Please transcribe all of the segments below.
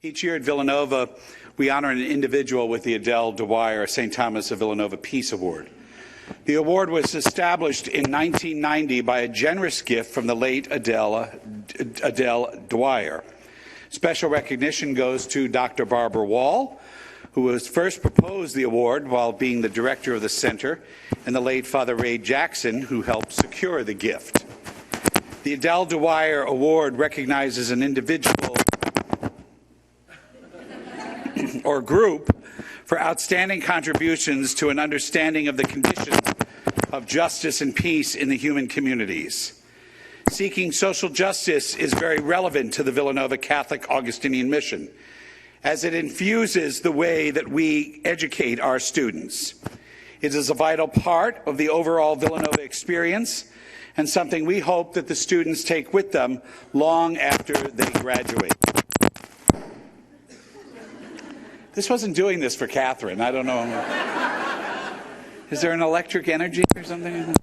Each year at Villanova, we honor an individual with the Adela Dwyer-St. Thomas of Villanova Peace Award. The award was established in 1990 by a generous gift from the late Adela Dwyer. Special recognition goes to Dr. Barbara Wall, who was first proposed the award while being the director of the center, and the late Father Ray Jackson, who helped secure the gift. The Adela Dwyer Award recognizes an individual or group for outstanding contributions to an understanding of the conditions of justice and peace in the human communities. Seeking social justice is very relevant to the Villanova Catholic Augustinian mission, as it infuses the way that we educate our students. It is a vital part of the overall Villanova experience and something we hope that the students take with them long after they graduate. This wasn't doing this for Catherine. I don't know. Is there an electric energy or something? As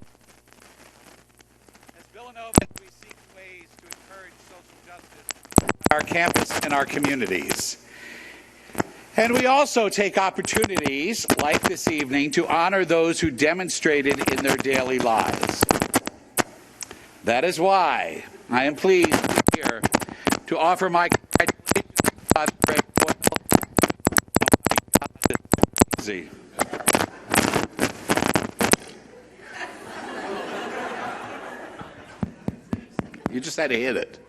Villanova, we seek ways to encourage social justice on our campus and our communities. And we also take opportunities, like this evening, to honor those who demonstrated in their daily lives. That is why I am pleased here to offer my congratulations to Father Greg Boyle. You just had to hit it.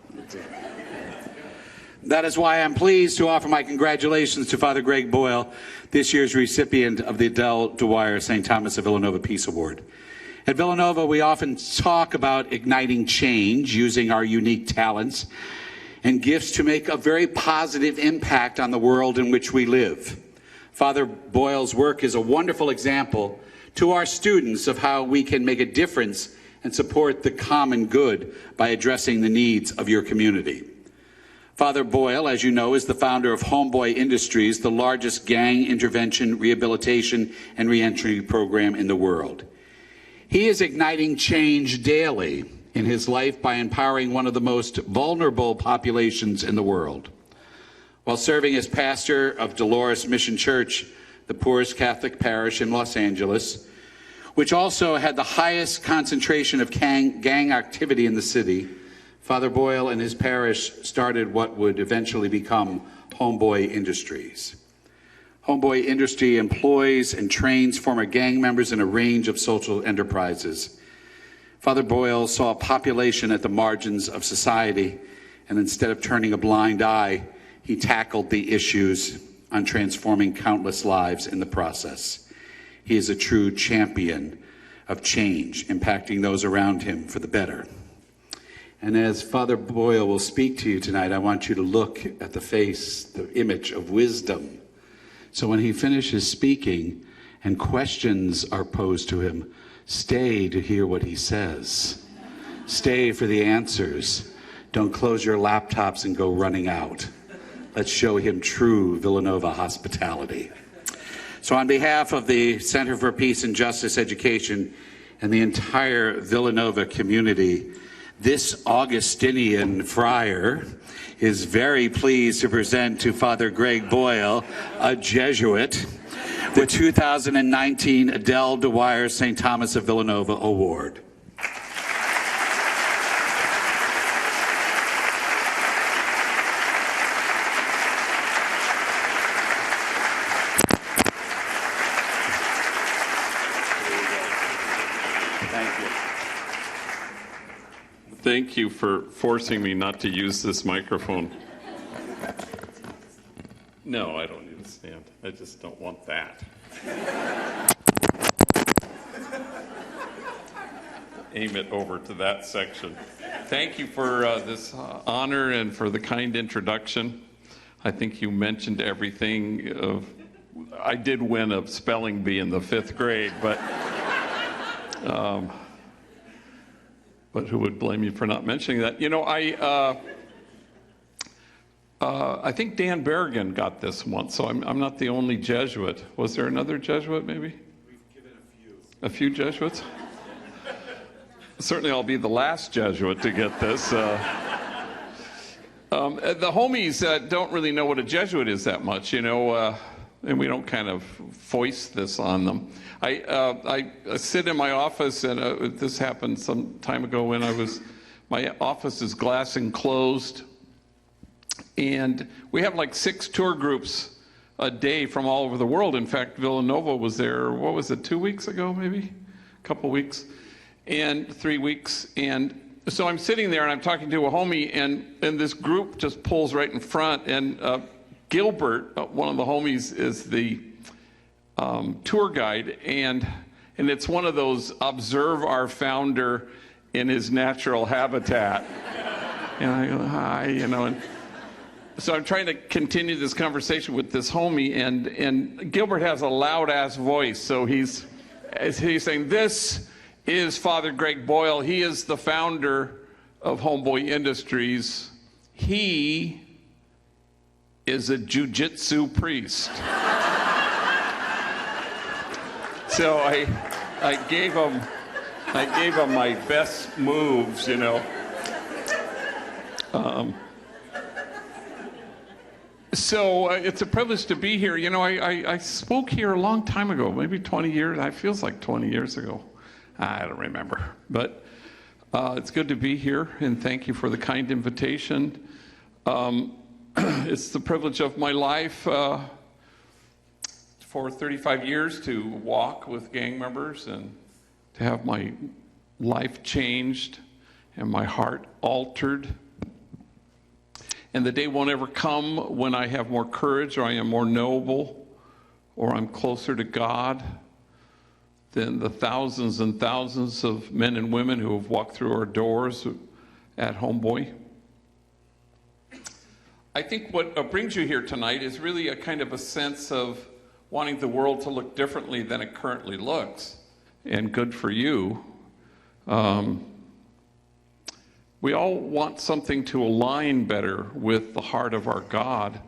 That is why I'm pleased to offer my congratulations to Father Greg Boyle, this year's recipient of the Adela Dwyer-St. Thomas of Villanova Peace Award. At Villanova, we often talk about igniting change using our unique talents and gifts to make a very positive impact on the world in which we live. Father Boyle's work is a wonderful example to our students of how we can make a difference and support the common good by addressing the needs of your community. Father Boyle, as you know, is the founder of Homeboy Industries, the largest gang intervention, rehabilitation, and reentry program in the world. He is igniting change daily in his life by empowering one of the most vulnerable populations in the world. While serving as pastor of Dolores Mission Church, the poorest Catholic parish in Los Angeles, which also had the highest concentration of gang activity in the city, Father Boyle and his parish started what would eventually become Homeboy Industries. Homeboy Industry employs and trains former gang members in a range of social enterprises. Father Boyle saw a population at the margins of society, and instead of turning a blind eye, he tackled the issues on transforming countless lives in the process. He is a true champion of change, impacting those around him for the better. And as Father Boyle will speak to you tonight, I want you to look at the face, the image of wisdom. So when he finishes speaking and questions are posed to him, stay to hear what he says. Stay for the answers. Don't close your laptops and go running out. Let's show him true Villanova hospitality. So on behalf of the Center for Peace and Justice Education and the entire Villanova community, this Augustinian friar is very pleased to present to Father Greg Boyle, a Jesuit, the 2019 Adela Dwyer-St. Thomas of Villanova Award. Thank you for forcing me not to use this microphone. No, I don't need a stand. I just don't want that. Aim it over to that section. Thank you for this honor and for the kind introduction. I think you mentioned everything. I did win a spelling bee in the 5th grade, but who would blame you for not mentioning that? You know, I think Dan Berrigan got this once, so I'm not the only Jesuit. Was there another Jesuit, maybe? We've given a few. A few Jesuits? Certainly I'll be the last Jesuit to get this. The homies don't really know what a Jesuit is that much, and we don't kind of foist this on them. I sit in my office, and this happened some time ago when my office is glass enclosed, and we have like 6 tour groups a day from all over the world. In fact, Villanova was there, 2 weeks ago, maybe? A couple weeks, and 3 weeks. And so I'm sitting there and I'm talking to a homie, and this group just pulls right in front. And Gilbert, one of the homies, is the tour guide. And it's one of those observe our founder in his natural habitat. And I go, hi, and so I'm trying to continue this conversation with this homie, and Gilbert has a loud-ass voice, so he's saying, this is Father Greg Boyle. He is the founder of Homeboy Industries. He is a jiu-jitsu priest. So I gave him my best moves, So it's a privilege to be here. I spoke here a long time ago, maybe 20 years. It feels like 20 years ago. I don't remember. But it's good to be here, and thank you for the kind invitation. It's the privilege of my life for 35 years to walk with gang members and to have my life changed and my heart altered. And the day won't ever come when I have more courage, or I am more noble, or I'm closer to God than the thousands and thousands of men and women who have walked through our doors at Homeboy. I think what brings you here tonight is really a kind of a sense of wanting the world to look differently than it currently looks. And good for you. We all want something to align better with the heart of our God.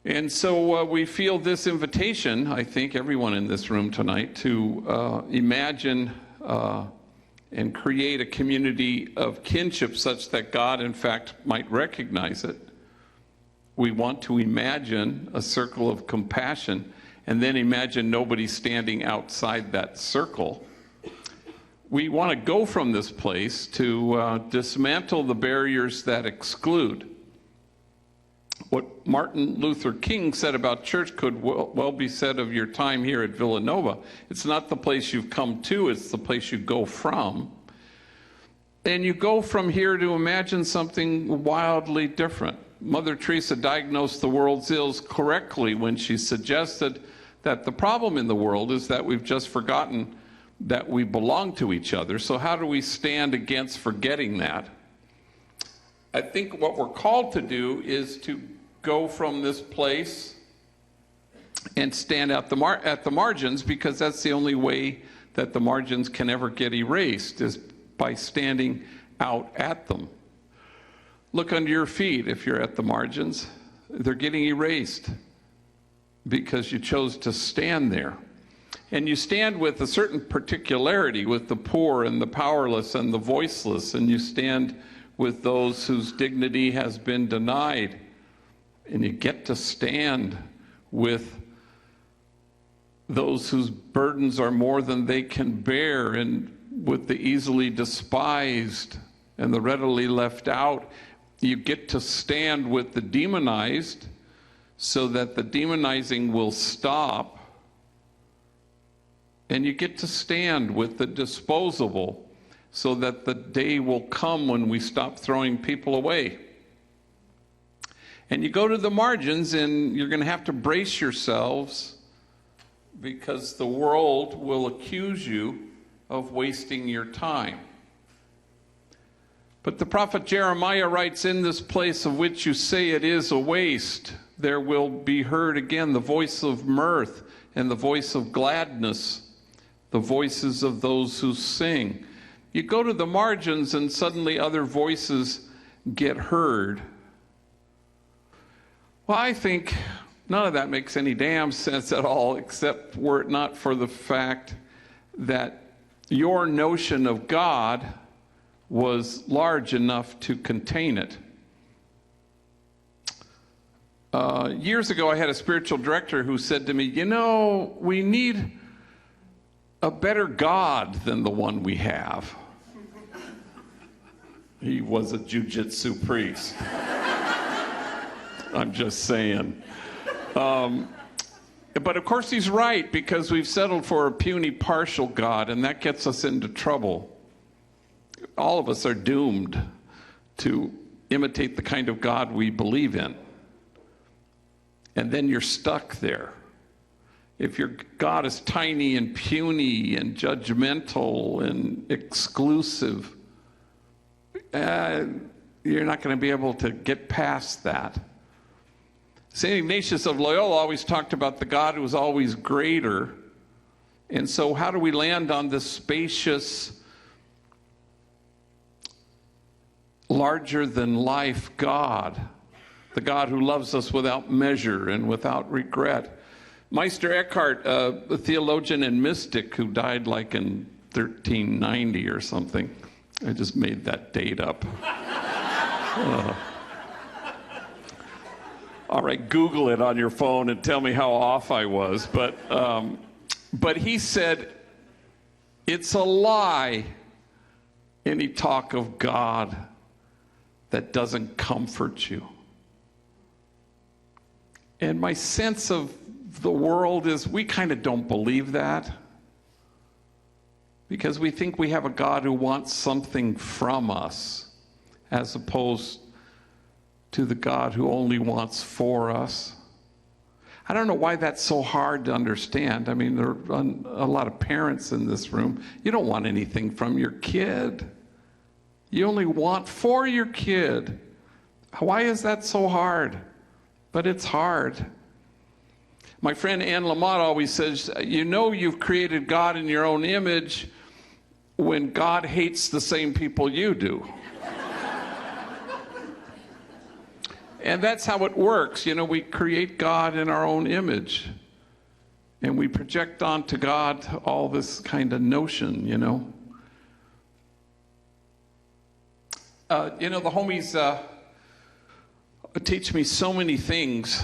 And so we feel this invitation, I think everyone in this room tonight, to imagine and create a community of kinship such that God, in fact, might recognize it. We want to imagine a circle of compassion, and then imagine nobody standing outside that circle. We want to go from this place to dismantle the barriers that exclude. What Martin Luther King said about church could well be said of your time here at Villanova. It's not the place you've come to, it's the place you go from. And you go from here to imagine something wildly different. Mother Teresa diagnosed the world's ills correctly when she suggested that the problem in the world is that we've just forgotten that we belong to each other. So how do we stand against forgetting that? I think what we're called to do is to go from this place and stand at the margins, because that's the only way that the margins can ever get erased, is by standing out at them. Look under your feet if you're at the margins. They're getting erased because you chose to stand there. And you stand with a certain particularity with the poor and the powerless and the voiceless, and you stand with those whose dignity has been denied. And you get to stand with those whose burdens are more than they can bear, and with the easily despised and the readily left out. You get to stand with the demonized so that the demonizing will stop. And you get to stand with the disposable so that the day will come when we stop throwing people away. And you go to the margins, and you're going to have to brace yourselves, because the world will accuse you of wasting your time. But the prophet Jeremiah writes, in this place of which you say it is a waste, there will be heard again the voice of mirth and the voice of gladness, the voices of those who sing. You go to the margins, and suddenly other voices get heard. Well, I think none of that makes any damn sense at all, except were it not for the fact that your notion of God was large enough to contain it. Years ago, I had a spiritual director who said to me, you know, we need a better God than the one we have. He was a jiu-jitsu priest. I'm just saying. But of course he's right, because we've settled for a puny, partial God, and that gets us into trouble. All of us are doomed to imitate the kind of God we believe in. And then you're stuck there. If your God is tiny and puny and judgmental and exclusive, you're not going to be able to get past that. St. Ignatius of Loyola always talked about the God who was always greater. And so how do we land on this spacious, larger-than-life God? The God who loves us without measure and without regret. Meister Eckhart, a theologian and mystic who died like in 1390 or something. I just made that date up. All right, Google it on your phone and tell me how off I was. But he said, it's a lie, any talk of God that doesn't comfort you. And my sense of the world is we kind of don't believe that, because we think we have a God who wants something from us, as opposed to the God who only wants for us. I don't know why that's so hard to understand. I mean, there are a lot of parents in this room. You don't want anything from your kid. You only want for your kid. Why is that so hard? But it's hard. My friend Anne Lamott always says, you know you've created God in your own image when God hates the same people you do. And that's how it works. You know, we create God in our own image. And we project onto God all this kind of notion, you know. You know, the homies teach me so many things.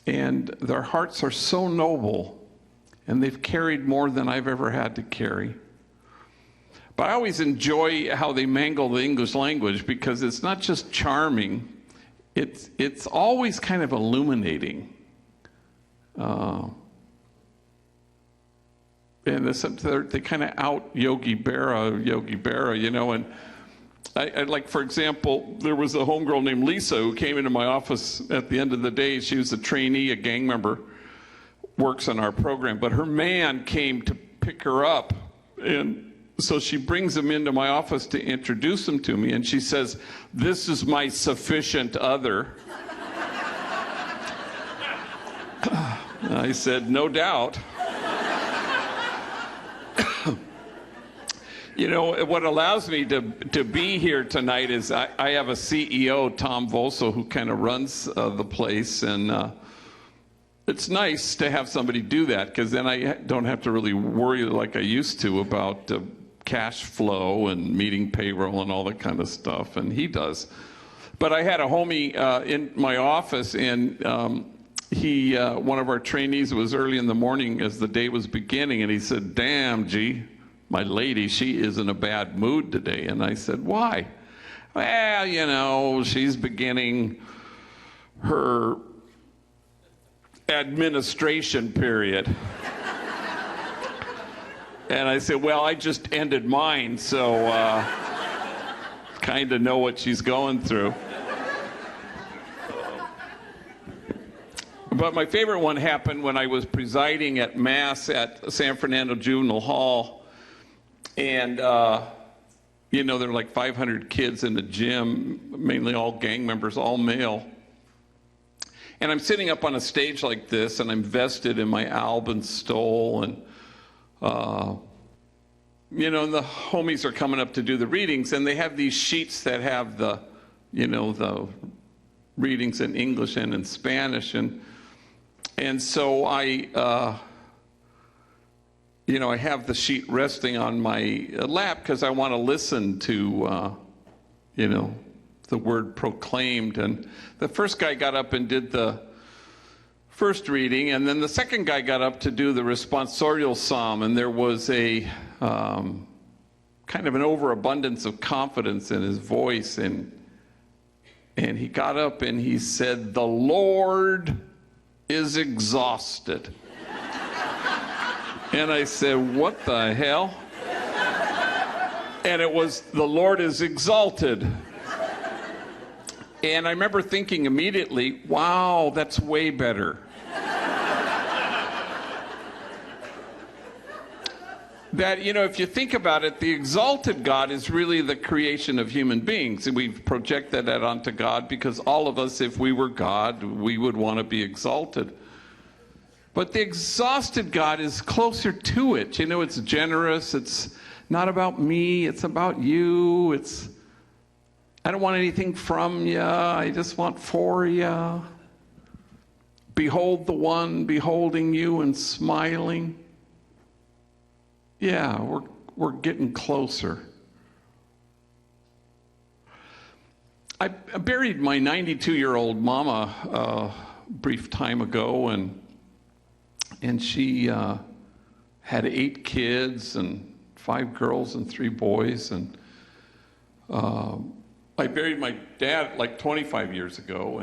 And their hearts are so noble. And they've carried more than I've ever had to carry. But I always enjoy how they mangle the English language, because it's not just charming. It's always kind of illuminating. And they kind of out Yogi Berra, you know. And I like, for example, there was a homegirl named Lisa who came into my office at the end of the day. She was a trainee, a gang member, works on our program. But her man came to pick her up, and so she brings him into my office to introduce him to me, and she says, "This is my sufficient other." I said, "No doubt." You know, what allows me to be here tonight is I have a CEO, Tom Volso, who kind of runs the place, and it's nice to have somebody do that, because then I don't have to really worry like I used to about cash flow and meeting payroll and all that kind of stuff, and he does. But I had a homie in my office, and one of our trainees, was early in the morning as the day was beginning, and he said, "Damn, G, my lady, she is in a bad mood today." And I said, "Why?" "Well, you know, she's beginning her administration period." And I said, "Well, I just ended mine, so kind of know what she's going through." But my favorite one happened when I was presiding at Mass at San Fernando Juvenile Hall. And, you know, there were like 500 kids in the gym, mainly all gang members, all male. And I'm sitting up on a stage like this, and I'm vested in my Alban stole, and you know, and the homies are coming up to do the readings, and they have these sheets that have the, you know, the readings in English and in Spanish, and so I, you know, I have the sheet resting on my lap because I want to listen to, you know, the word proclaimed. And the first guy got up and did the first reading, and then the second guy got up to do the responsorial psalm, and there was a kind of an overabundance of confidence in his voice, and he got up and he said, "The Lord is exhausted." And I said, "What the hell?" And it was, "The Lord is exalted." And I remember thinking immediately, wow, that's way better. That, you know, if you think about it, the exalted God is really the creation of human beings. And we've projected that onto God because all of us, if we were God, we would want to be exalted. But the exhausted God is closer to it. You know, it's generous. It's not about me. It's about you. I don't want anything from you. I just want for you. Behold the one beholding you and smiling. Yeah, we're getting closer. I buried my 92-year-old mama a brief time ago, and she had 8 kids and 5 girls and 3 boys, and I buried my dad like 25 years ago,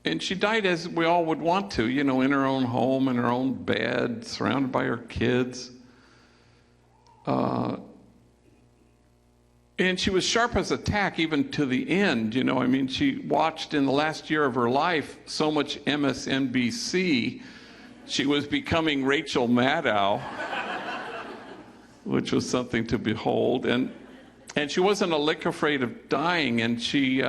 and she died as we all would want to, you know, in her own home, in her own bed, surrounded by her kids. And she was sharp as a tack even to the end, you know. I mean, she watched in the last year of her life so much MSNBC, she was becoming Rachel Maddow, which was something to behold. And she wasn't a lick afraid of dying, and she...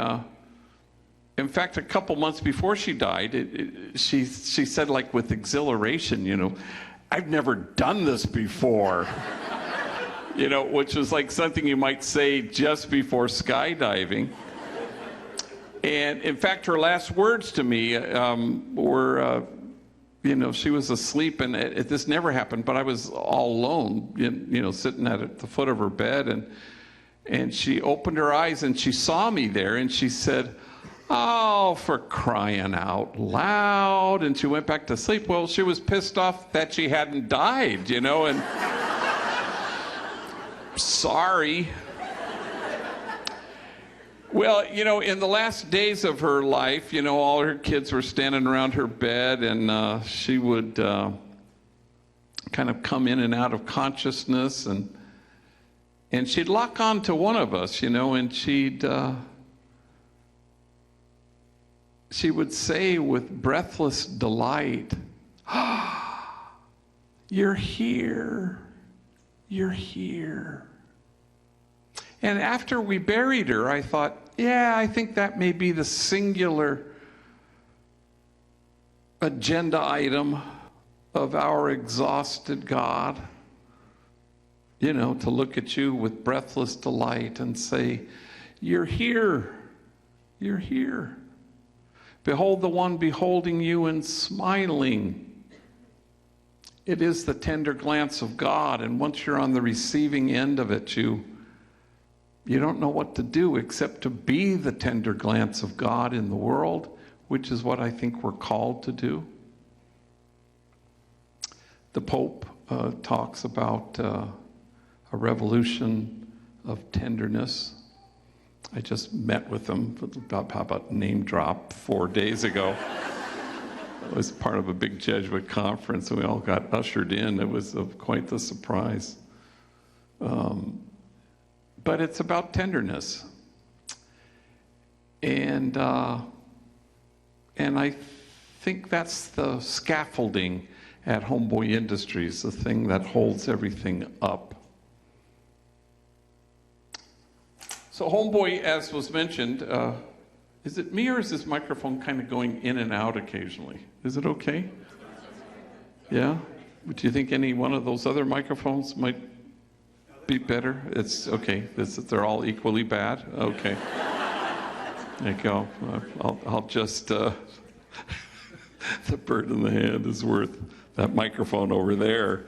in fact, a couple months before she died, she said, like with exhilaration, you know, "I've never done this before." You know, which was like something you might say just before skydiving. And in fact, her last words to me were, you know, she was asleep, and this never happened, but I was all alone, you know, sitting at the foot of her bed, and she opened her eyes and she saw me there, and she said, "Oh, for crying out loud." And she went back to sleep. Well, she was pissed off that she hadn't died, you know, and sorry. Well, you know, in the last days of her life, you know, all her kids were standing around her bed, and she would kind of come in and out of consciousness, and she'd lock on to one of us, you know, and she would say with breathless delight, "Ah, you're here. You're here." And after we buried her, I thought, yeah, I think that may be the singular agenda item of our exhausted God. You know, to look at you with breathless delight and say, "You're here. You're here. Behold the one beholding you and smiling." It is the tender glance of God, and once you're on the receiving end of it, you don't know what to do except to be the tender glance of God in the world, which is what I think we're called to do. The Pope talks about a revolution of tenderness. I just met with them, how about name drop, 4 days ago. It was part of a big Jesuit conference, and we all got ushered in. It was quite the surprise. But it's about tenderness. And I think that's the scaffolding at Homeboy Industries, the thing that holds everything up. So Homeboy, as was mentioned, is it me or is this microphone kind of going in and out occasionally? Is it okay? Yeah? Do you think any one of those other microphones might be better? It's okay. They're all equally bad? Okay. There you go. I'll just, the bird in the hand is worth that microphone over there.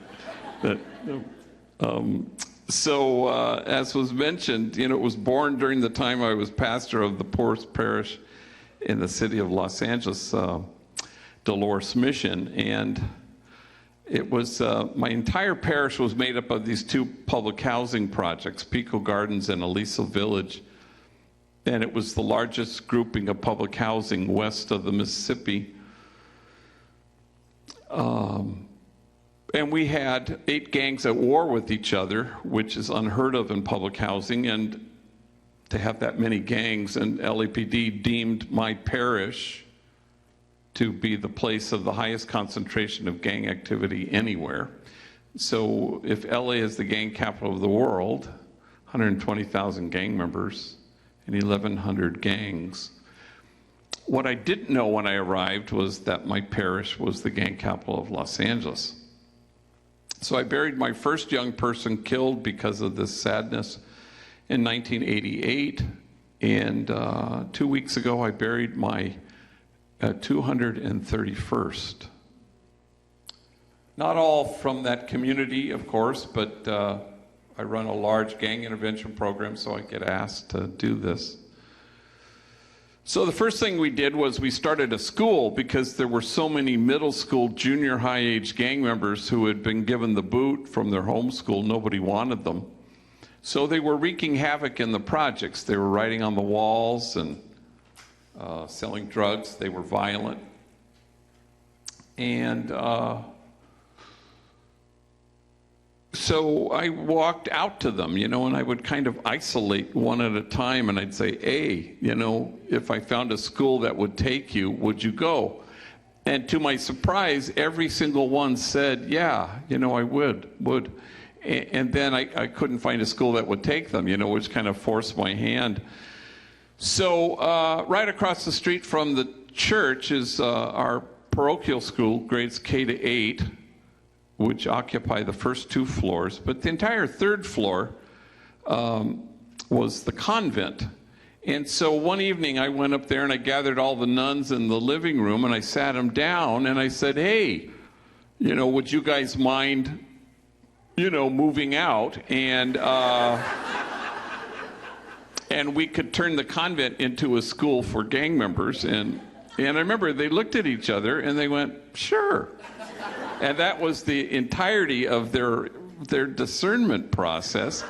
So, as was mentioned, it was born during the time I was pastor of the poorest parish in the city of Los Angeles, Dolores Mission, and it was my entire parish was made up of these two public housing projects, Pico Gardens and Aliso Village, and it was the largest grouping of public housing west of the Mississippi. And we had 8 gangs at war with each other, which is unheard of in public housing, and to have that many gangs, and LAPD deemed my parish to be the place of the highest concentration of gang activity anywhere. So if LA is the gang capital of the world, 120,000 gang members and 1,100 gangs. What I didn't know when I arrived was that my parish was the gang capital of Los Angeles. So I buried my first young person killed because of this sadness in 1988, and 2 weeks ago I buried my 231st. Not all from that community, of course, but I run a large gang intervention program, so I get asked to do this. So the first thing we did was we started a school because there were so many middle school, junior high age gang members who had been given the boot from their home school. Nobody wanted them. So they were wreaking havoc in the projects. They were writing on the walls and selling drugs. They were violent. And so I walked out to them, and I would kind of isolate one at a time, and I'd say, hey, if I found a school that would take you, would you go? And to my surprise, every single one said, yeah, I would. And then I couldn't find a school that would take them, which kind of forced my hand. So right across the street from the church is our parochial school, grades K to 8, which occupy the first 2 floors. But the entire 3rd floor was the convent. And so one evening I went up there and I gathered all the nuns in the living room and I sat them down and I said, hey, would you guys mind, moving out? And we could turn the convent into a school for gang members. And I remember they looked at each other and they went, sure. And that was the entirety of their discernment process.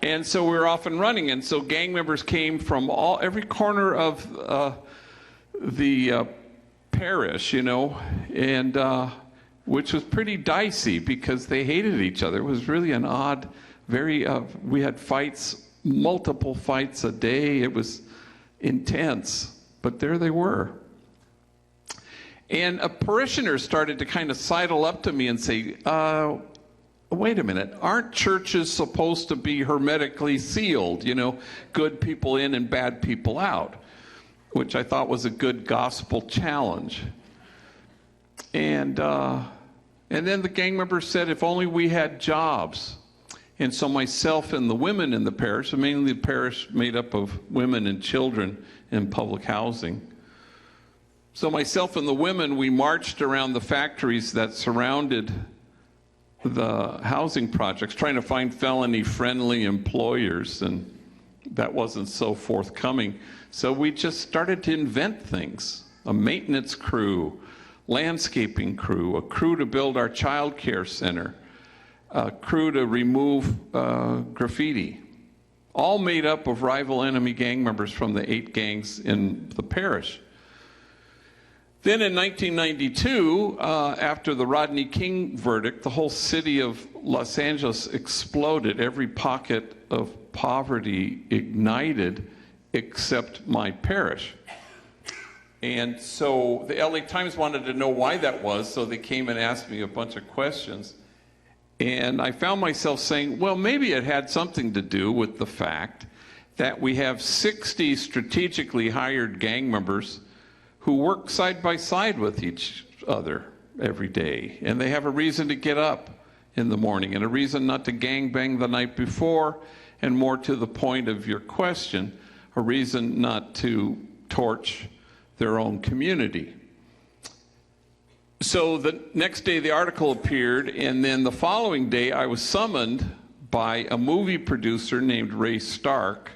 And so we were off and running. And so gang members came from every corner of the parish, and which was pretty dicey because they hated each other. It was really an odd, we had fights, multiple fights a day. It was intense, but there they were. And a parishioner started to kind of sidle up to me and say, wait a minute, aren't churches supposed to be hermetically sealed? Good people in and bad people out, which I thought was a good gospel challenge. And then the gang members said, if only we had jobs. And so myself and the women in the parish, mainly the parish made up of women and children in public housing. So myself and the women, we marched around the factories that surrounded the housing projects, trying to find felony-friendly employers, and that wasn't so forthcoming. So we just started to invent things. A maintenance crew, landscaping crew, a crew to build our child care center, a crew to remove graffiti, all made up of rival enemy gang members from the 8 gangs in the parish. Then in 1992, after the Rodney King verdict, the whole city of Los Angeles exploded. Every pocket of poverty ignited except my parish. And so the LA Times wanted to know why that was, so they came and asked me a bunch of questions. And I found myself saying, well, maybe it had something to do with the fact that we have 60 strategically hired gang members who work side by side with each other every day. And they have a reason to get up in the morning and a reason not to gangbang the night before, and more to the point of your question, a reason not to torch their own community. So the next day the article appeared, and then the following day I was summoned by a movie producer named Ray Stark,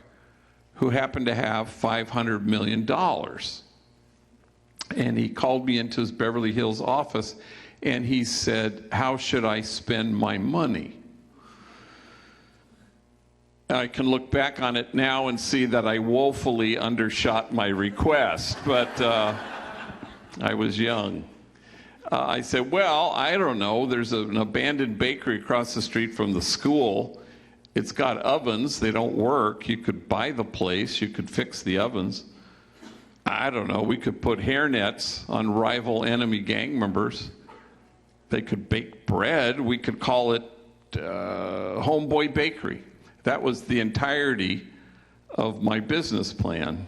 who happened to have $500 million. And he called me into his Beverly Hills office, and he said, "How should I spend my money?" I can look back on it now and see that I woefully undershot my request, but I was young. I said, "Well, I don't know. There's an abandoned bakery across the street from the school. It's got ovens. They don't work. You could buy the place. You could fix the ovens. I don't know. We could put hairnets on rival enemy gang members. They could bake bread. We could call it Homeboy Bakery." That was the entirety of my business plan.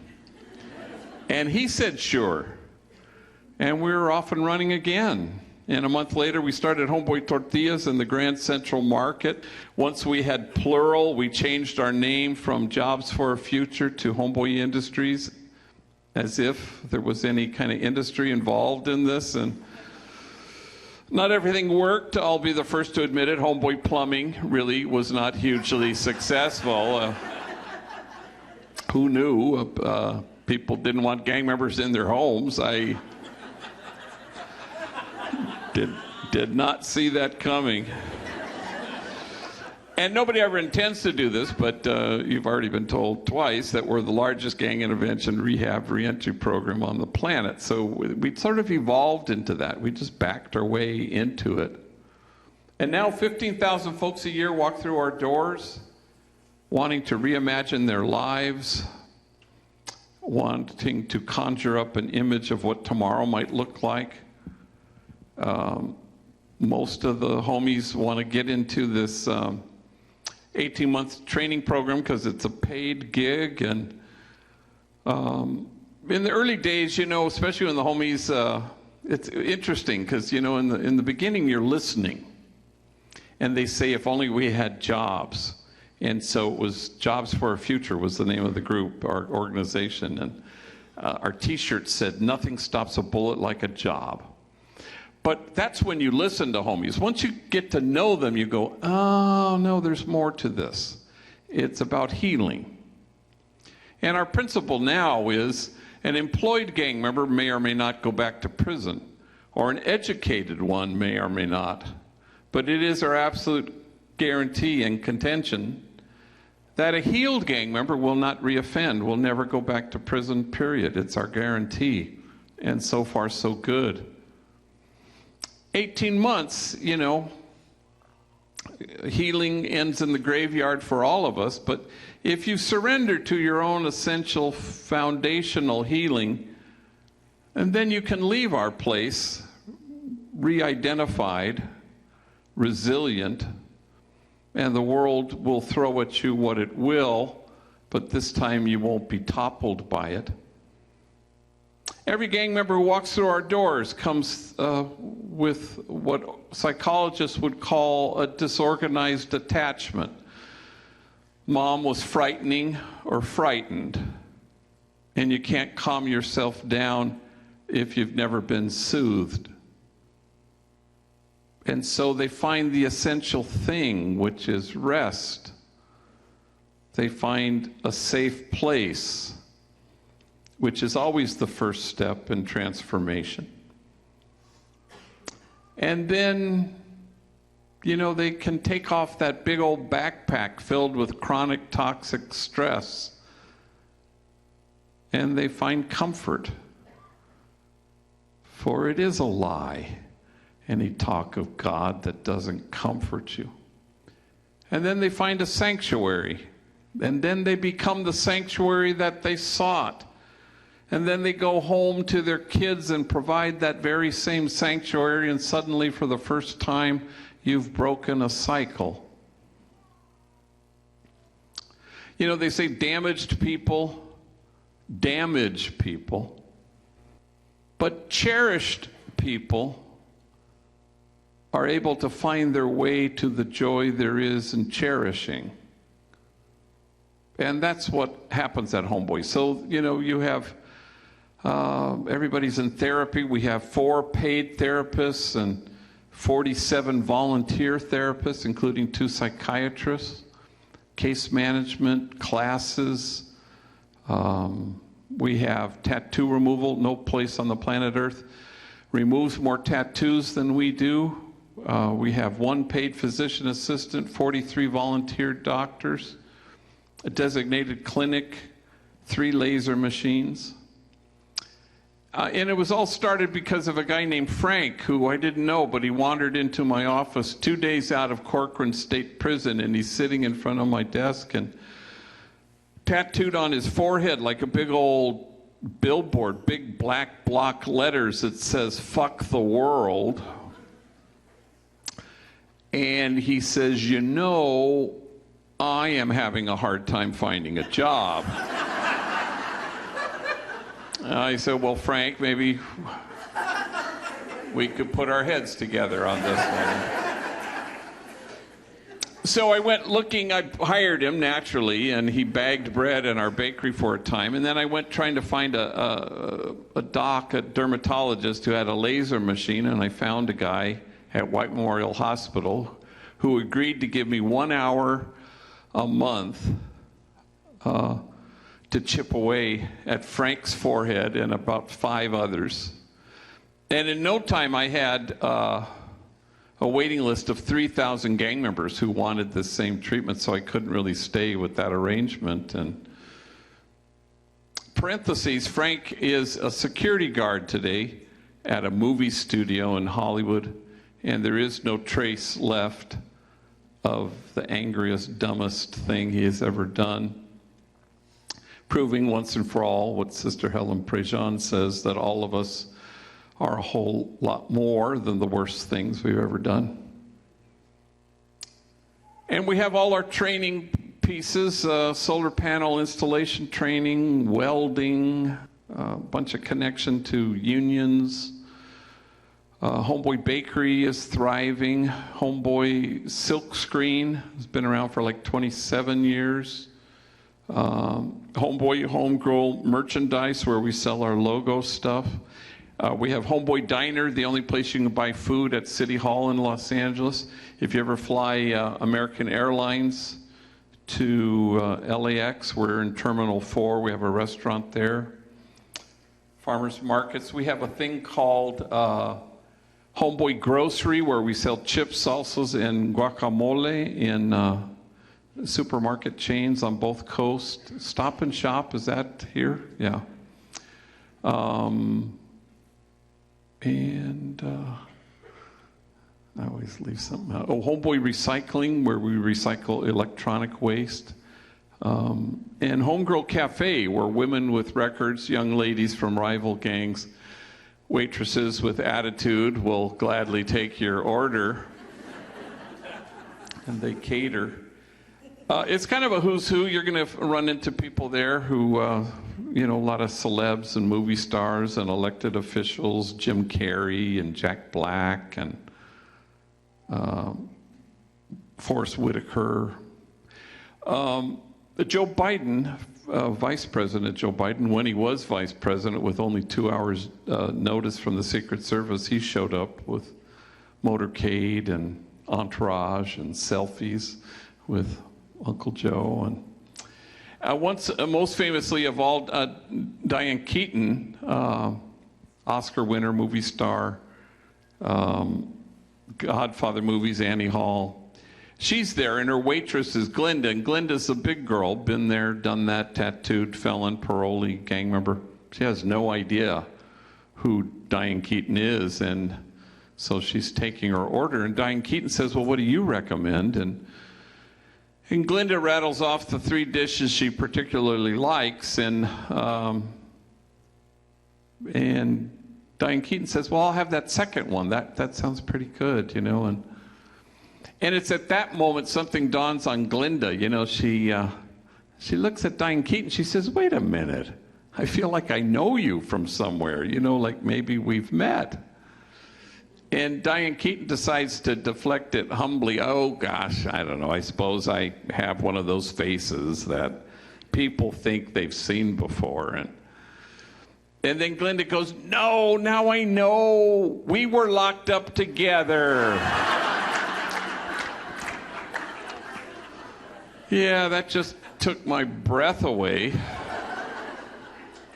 And he said, "Sure." And we were off and running again. And a month later, we started Homeboy Tortillas in the Grand Central Market. Once we had plural, we changed our name from Jobs for a Future to Homeboy Industries, as if there was any kind of industry involved in this. And not everything worked. I'll be the first to admit it. Homeboy Plumbing really was not hugely successful. Who knew? People didn't want gang members in their homes. I did not see that coming. And nobody ever intends to do this, but you've already been told twice that we're the largest gang intervention rehab reentry program on the planet. So we sort of evolved into that. We just backed our way into it. And now 15,000 folks a year walk through our doors wanting to reimagine their lives, wanting to conjure up an image of what tomorrow might look like. Most of the homies want to get into this 18-month training program because it's a paid gig. And in the early days, especially when the homies, it's interesting because, in the beginning, you're listening. And they say, "If only we had jobs." And so it was Jobs for a Future was the name of the group, our organization. And our T-shirt said, "Nothing stops a bullet like a job." But that's when you listen to homies. Once you get to know them, you go, "Oh, no, there's more to this. It's about healing." And our principle now is an employed gang member may or may not go back to prison, or an educated one may or may not. But it is our absolute guarantee and contention that a healed gang member will not reoffend, will never go back to prison, period. It's our guarantee. And so far, so good. 18 months, healing ends in the graveyard for all of us, but if you surrender to your own essential foundational healing, and then you can leave our place re-identified, resilient, and the world will throw at you what it will, but this time you won't be toppled by it. Every gang member who walks through our doors comes with what psychologists would call a disorganized attachment. Mom was frightening or frightened, and you can't calm yourself down if you've never been soothed. And so they find the essential thing, which is rest. They find a safe place, which is always the first step in transformation. And then, they can take off that big old backpack filled with chronic toxic stress, and they find comfort. For it is a lie, any talk of God that doesn't comfort you. And then they find a sanctuary, and then they become the sanctuary that they sought. And then they go home to their kids and provide that very same sanctuary, and suddenly, for the first time, you've broken a cycle. They say damaged people damage people, but cherished people are able to find their way to the joy there is in cherishing. And that's what happens at Homeboy. So, you have everybody's in therapy. We have 4 paid therapists and 47 volunteer therapists, including 2 psychiatrists, case management classes. We have tattoo removal. No place on the planet Earth removes more tattoos than we do. We have 1 paid physician assistant, 43 volunteer doctors, a designated clinic, 3 laser machines. And it was all started because of a guy named Frank, who I didn't know, but he wandered into my office 2 days out of Corcoran State Prison, and he's sitting in front of my desk, and tattooed on his forehead like a big old billboard, big black block letters that says, "Fuck the world." And he says, "You know, I am having a hard time finding a job." I said, "Well, Frank, maybe we could put our heads together on this one." So I went looking. I hired him naturally, and he bagged bread in our bakery for a time. And then I went trying to find a dermatologist who had a laser machine, and I found a guy at White Memorial Hospital who agreed to give me 1 hour a month to chip away at Frank's forehead and about 5 others. And in no time, I had a waiting list of 3,000 gang members who wanted the same treatment, so I couldn't really stay with that arrangement. And parentheses, Frank is a security guard today at a movie studio in Hollywood, and there is no trace left of the angriest, dumbest thing he has ever done, proving once and for all what Sister Helen Prejean says, that all of us are a whole lot more than the worst things we've ever done. And we have all our training pieces, solar panel installation training, welding, a bunch of connection to unions. Homeboy Bakery is thriving. Homeboy Silk Screen has been around for like 27 years. Homeboy Homegirl Merchandise, where we sell our logo stuff. We have Homeboy Diner, the only place you can buy food at City Hall in Los Angeles. If you ever fly American Airlines to LAX, we're in Terminal 4. We have a restaurant there. Farmers markets. We have a thing called Homeboy Grocery, where we sell chips, salsas, and guacamole in supermarket chains on both coasts. Stop and Shop, is that here? Yeah. And I always leave something out. Oh, Homeboy Recycling, where we recycle electronic waste. And Homegirl Cafe, where women with records, young ladies from rival gangs, waitresses with attitude will gladly take your order. And they cater. It's kind of a who's who. You're going to run into people there who, a lot of celebs and movie stars and elected officials, Jim Carrey and Jack Black and Forrest Whitaker. Joe Biden, Vice President Joe Biden, when he was Vice President with only 2 hours notice from the Secret Service, he showed up with motorcade and entourage and selfies with Uncle Joe. And once, most famously of all, Diane Keaton, Oscar winner, movie star, Godfather movies, Annie Hall. She's there, and her waitress is Glinda, and Glinda's a big girl, been there, done that, tattooed, felon, parolee, gang member. She has no idea who Diane Keaton is, and so she's taking her order, and Diane Keaton says, "Well, what do you recommend?" And Glinda rattles off the 3 dishes she particularly likes, and Diane Keaton says, "Well, I'll have that second one. That sounds pretty good, And it's at that moment something dawns on Glinda. She looks at Diane Keaton. She says, "Wait a minute. I feel like I know you from somewhere. Like maybe we've met." And Diane Keaton decides to deflect it humbly. "Oh, gosh, I don't know. I suppose I have one of those faces that people think they've seen before." And then Glenda goes, no, now I know. We were locked up together. Yeah, that just took my breath away.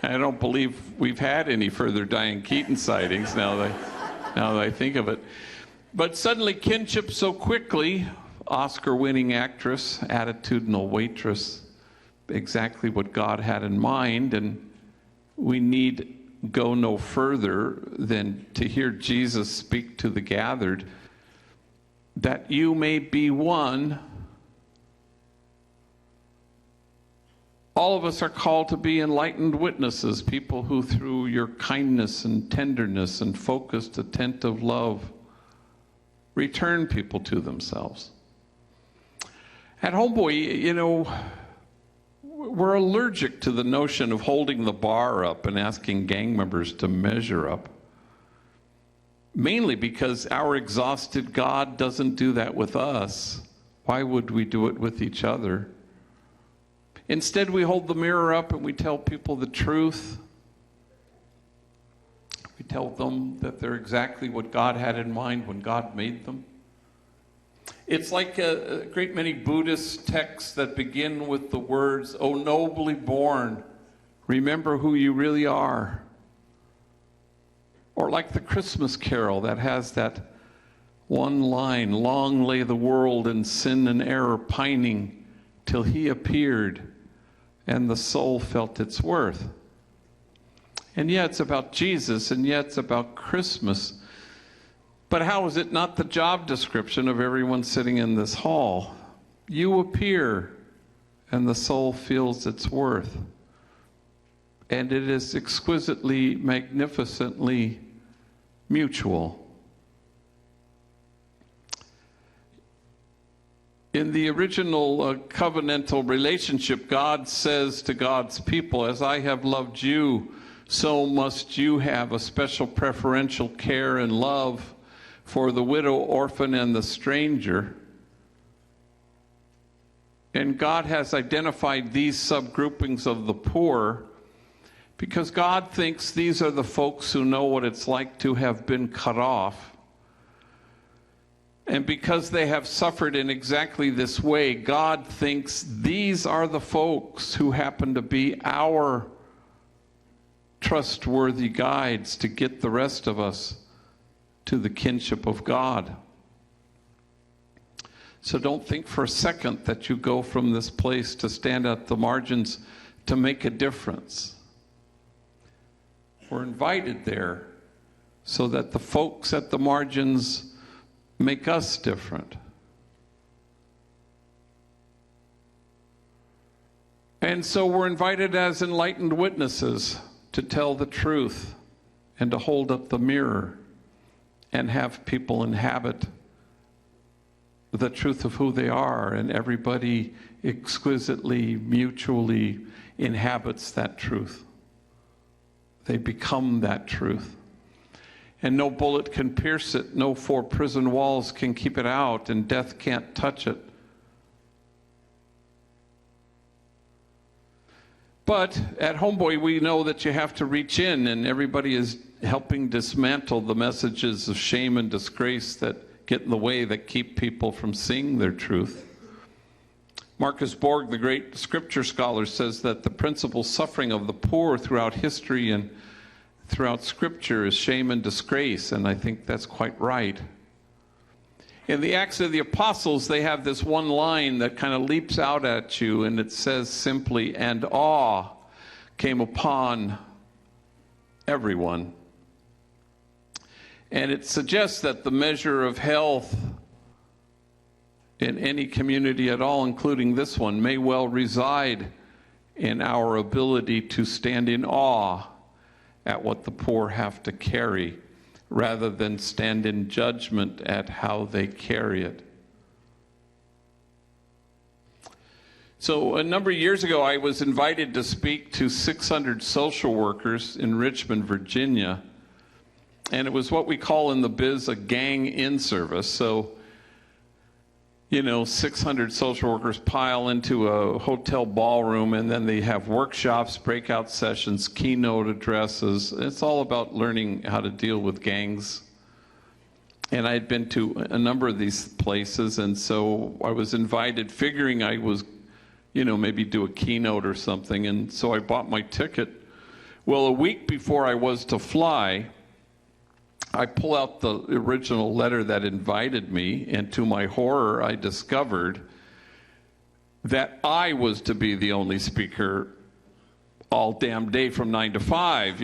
I don't believe we've had any further Diane Keaton sightings now that I think of it. But suddenly kinship so quickly, Oscar-winning actress, attitudinal waitress, exactly what God had in mind, and we need go no further than to hear Jesus speak to the gathered, that you may be one. All of us are called to be enlightened witnesses, people who through your kindness and tenderness and focused, attentive love, return people to themselves. At Homeboy, you know, we're allergic to the notion of holding the bar up and asking gang members to measure up. Mainly because our exhausted God doesn't do that with us. Why would we do it with each other? Instead, we hold the mirror up and we tell people the truth. We tell them that they're exactly what God had in mind when God made them. It's like a great many Buddhist texts that begin with the words, "O nobly born, remember who you really are." Or like the Christmas carol that has that one line, "Long lay the world in sin and error pining, till he appeared, and the soul felt its worth." And yeah, it's about Jesus, and yeah, it's about Christmas. But how is it not the job description of everyone sitting in this hall? You appear, and the soul feels its worth. And it is exquisitely, magnificently mutual. In the original covenantal relationship, God says to God's people, "As I have loved you, so must you have a special preferential care and love for the widow, orphan, and the stranger." And God has identified these subgroupings of the poor because God thinks these are the folks who know what it's like to have been cut off. And because they have suffered in exactly this way, God thinks these are the folks who happen to be our trustworthy guides to get the rest of us to the kinship of God. So don't think for a second that you go from this place to stand at the margins to make a difference. We're invited there so that the folks at the margins make us different. And so we're invited as enlightened witnesses to tell the truth and to hold up the mirror and have people inhabit the truth of who they are, and everybody exquisitely, mutually inhabits that truth. They become that truth. And no bullet can pierce it, no four prison walls can keep it out, and death can't touch it. But at Homeboy, we know that you have to reach in, and everybody is helping dismantle the messages of shame and disgrace that get in the way, that keep people from seeing their truth. Marcus Borg, the great scripture scholar, says that the principal suffering of the poor throughout history and throughout scripture is shame and disgrace, and I think that's quite right. In the Acts of the Apostles, they have this one line that kind of leaps out at you, and it says simply, "And awe came upon everyone." And it suggests that the measure of health in any community at all, including this one, may well reside in our ability to stand in awe at what the poor have to carry, rather than stand in judgment at how they carry it. So a number of years ago, I was invited to speak to 600 social workers in Richmond, Virginia. And it was what we call in the biz a gang in service. So 600 social workers pile into a hotel ballroom, and then they have workshops, breakout sessions, keynote addresses. It's all about learning how to deal with gangs. And I had been to a number of these places, and so I was invited, figuring I was, maybe do a keynote or something, and so I bought my ticket. Well, a week before I was to fly, I pull out the original letter that invited me, and to my horror, I discovered that I was to be the only speaker all damn day from 9 to 5,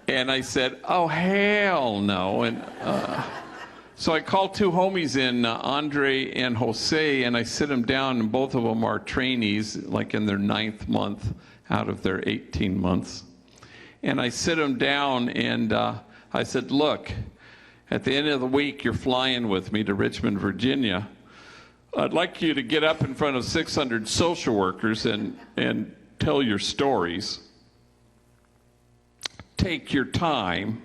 and I said, oh, hell no. And so I called two homies in, Andre and Jose, and I sit them down, and both of them are trainees, like in their 9th month out of their 18 months. And I sit them down, and I said, look, at the end of the week, you're flying with me to Richmond, Virginia. I'd like you to get up in front of 600 social workers and tell your stories. Take your time,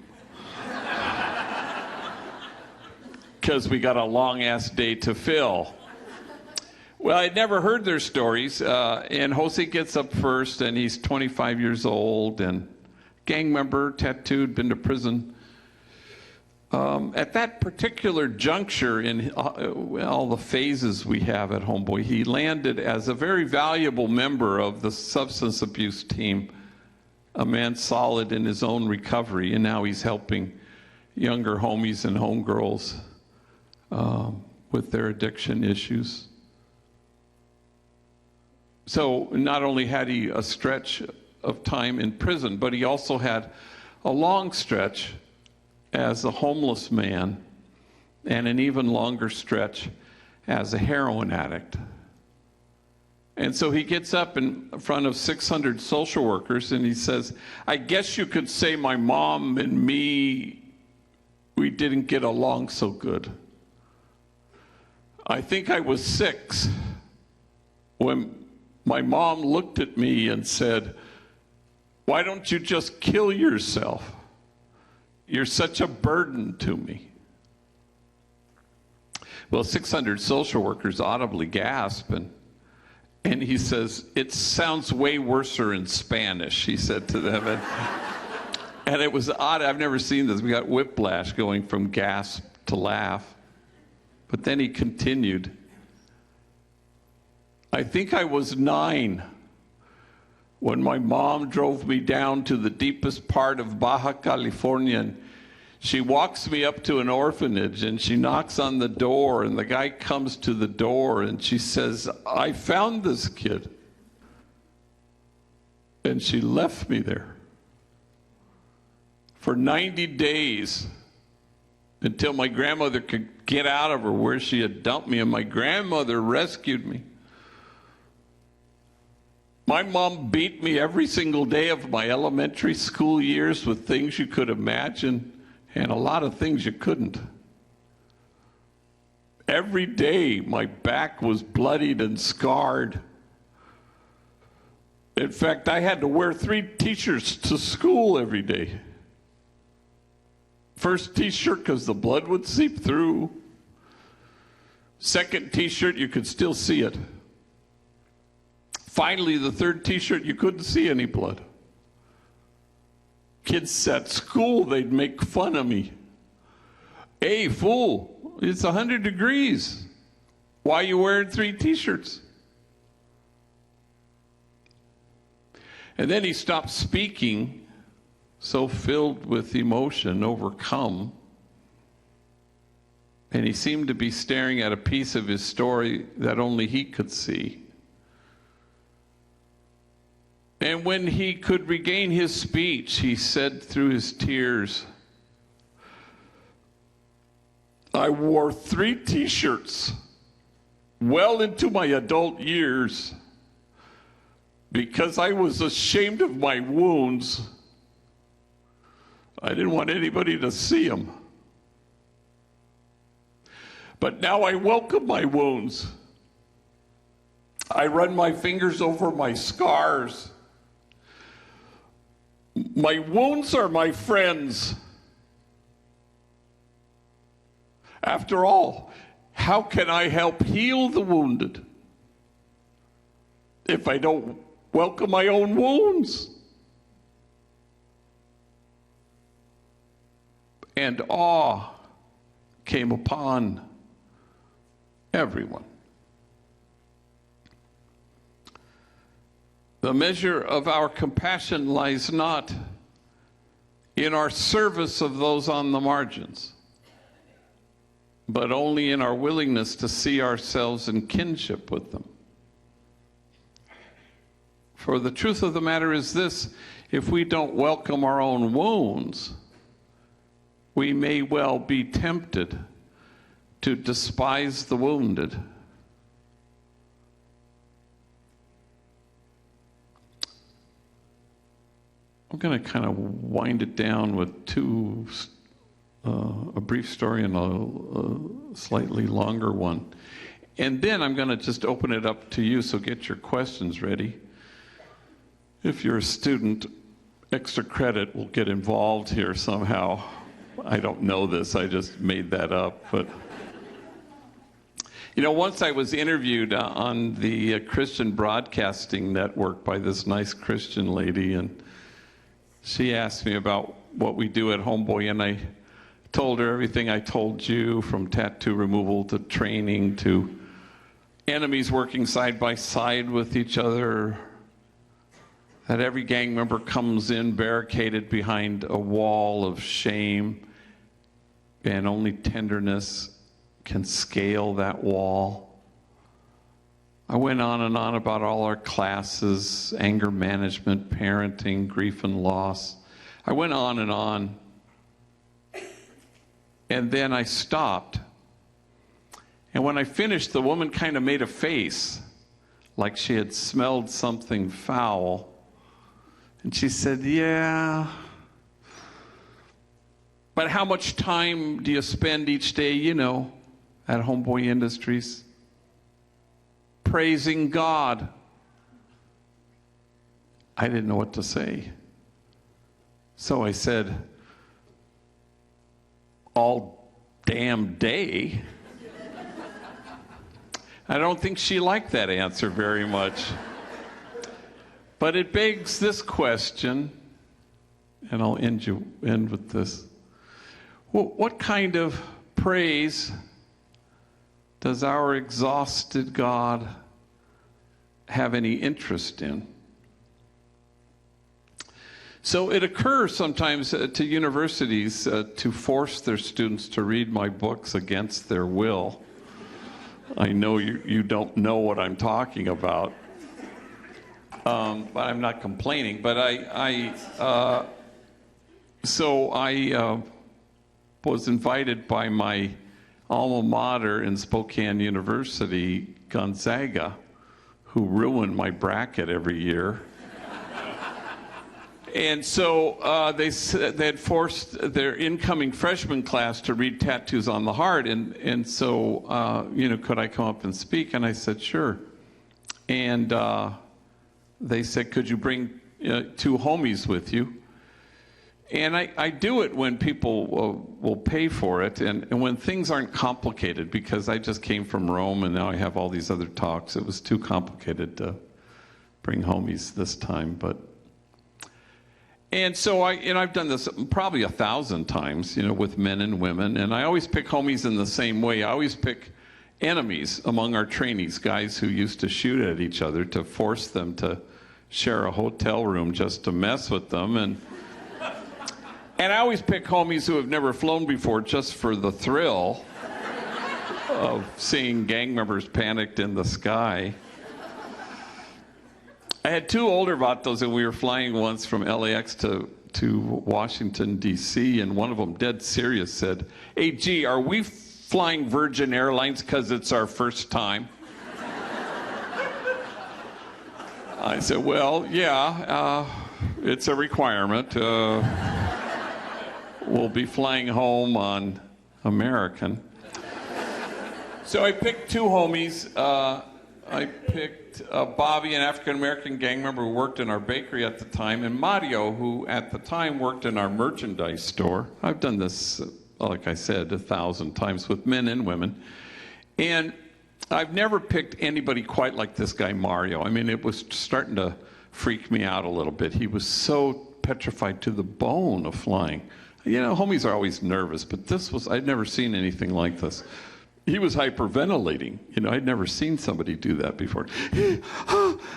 because we got a long-ass day to fill. Well, I'd never heard their stories, and Jose gets up first, and he's 25 years old, and gang member, tattooed, been to prison. At that particular juncture in all the phases we have at Homeboy, he landed as a very valuable member of the substance abuse team, a man solid in his own recovery, and now he's helping younger homies and homegirls with their addiction issues. So not only had he a stretch of time in prison, but he also had a long stretch as a homeless man, and an even longer stretch as a heroin addict. And so he gets up in front of 600 social workers and he says, I guess you could say my mom and me, we didn't get along so good. I think I was 6 when my mom looked at me and said, why don't you just kill yourself? You're such a burden to me. Well, 600 social workers audibly gasp, and he says, it sounds way worser in Spanish, he said to them. And it was odd. I've never seen this. We got whiplash going from gasp to laugh. But then he continued, I think I was 9 when my mom drove me down to the deepest part of Baja California, and she walks me up to an orphanage, and she knocks on the door, and the guy comes to the door, and she says, I found this kid. And she left me there for 90 days until my grandmother could get out of her where she had dumped me, and my grandmother rescued me. My mom beat me every single day of my elementary school years with things you could imagine and a lot of things you couldn't. Every day my back was bloodied and scarred. In fact, I had to wear 3 t-shirts to school every day. First t-shirt because the blood would seep through. Second t-shirt, you could still see it. Finally, the third t-shirt, you couldn't see any blood. Kids at school, they'd make fun of me. Hey, fool, it's 100 degrees. Why are you wearing 3 t-shirts? And then he stopped speaking, so filled with emotion, overcome. And he seemed to be staring at a piece of his story that only he could see. And when he could regain his speech, he said through his tears, I wore 3 t-shirts well into my adult years because I was ashamed of my wounds. I didn't want anybody to see them. But now I welcome my wounds. I run my fingers over my scars. My wounds are my friends. After all, How can I help heal the wounded if I don't welcome my own wounds? And awe came upon everyone. The measure of our compassion lies not in our service of those on the margins, but only in our willingness to see ourselves in kinship with them. For the truth of the matter is this: if we don't welcome our own wounds, we may well be tempted to despise the wounded. I'm going to kind of wind it down with a brief story and a slightly longer one. And then I'm going to just open it up to you, so get your questions ready. If you're a student, extra credit will get involved here somehow. I don't know this, I just made that up. But you know, once I was interviewed on the Christian Broadcasting Network by this nice Christian lady, and she asked me about what we do at Homeboy, and I told her everything I told you, from tattoo removal to training to enemies working side by side with each other, that every gang member comes in barricaded behind a wall of shame, and only tenderness can scale that wall. I went on and on about all our classes: anger management, parenting, grief and loss. I went on and on. And then I stopped. And when I finished, the woman kind of made a face like she had smelled something foul. And she said, "Yeah, but how much time do you spend each day, you know, at Homeboy Industries? Praising God." I didn't know what to say. So I said, "All damn day." I don't think she liked that answer very much. But it begs this question, and I'll end with this. What kind of praise does our exhausted God have any interest in? So it occurs sometimes to universities to force their students to read my books against their will. I know you don't know what I'm talking about, but I'm not complaining. But I was invited by my alma mater in Spokane University, Gonzaga, who ruined my bracket every year. And so they had forced their incoming freshman class to read Tattoos on the Heart, and so could I come up and speak? And I said, sure. And they said, could you bring two homies with you? And I do it when people will pay for it, and when things aren't complicated, because I just came from Rome and now I have all these other talks. It was too complicated to bring homies this time, and so I've done this probably 1,000 times, with men and women, and I always pick homies in the same way. I always pick enemies among our trainees, guys who used to shoot at each other, to force them to share a hotel room just to mess with them, and I always pick homies who have never flown before, just for the thrill of seeing gang members panicked in the sky. I had two older vatos, and we were flying once from LAX to Washington, D.C., and one of them, dead serious, said, "Hey, gee, are we flying Virgin Airlines because it's our first time?" I said, well, yeah, it's a requirement. We'll be flying home on American. So I picked two homies. I picked Bobby, an African-American gang member who worked in our bakery at the time, and Mario, who at the time worked in our merchandise store. I've done this, like I said, 1,000 times with men and women. And I've never picked anybody quite like this guy, Mario. I mean, it was starting to freak me out a little bit. He was so petrified to the bone of flying. You know, homies are always nervous, but I'd never seen anything like this. He was hyperventilating. You know, I'd never seen somebody do that before. You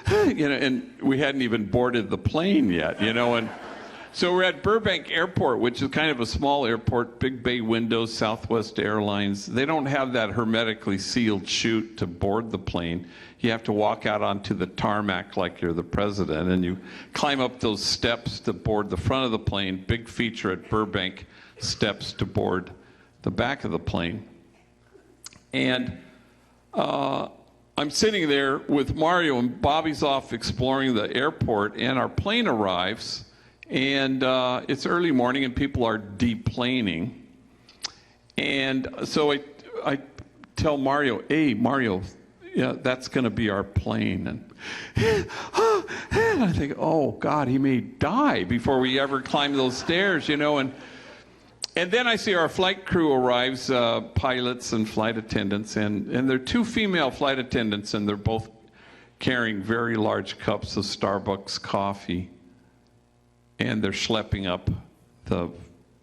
know, and we hadn't even boarded the plane yet, you know, and so we're at Burbank Airport, which is kind of a small airport, big bay windows, Southwest Airlines. They don't have that hermetically sealed chute to board the plane. You have to walk out onto the tarmac like you're the president, and you climb up those steps to board the front of the plane. Big feature at Burbank, steps to board the back of the plane. And I'm sitting there with Mario, and Bobby's off exploring the airport, and our plane arrives. And it's early morning, and people are deplaning. And so I tell Mario, hey, Mario, yeah, that's going to be our plane. And I think, oh, God, he may die before we ever climb those stairs, you know. And then I see our flight crew arrives, pilots and flight attendants. And there are two female flight attendants, and they're both carrying very large cups of Starbucks coffee. And they're schlepping up the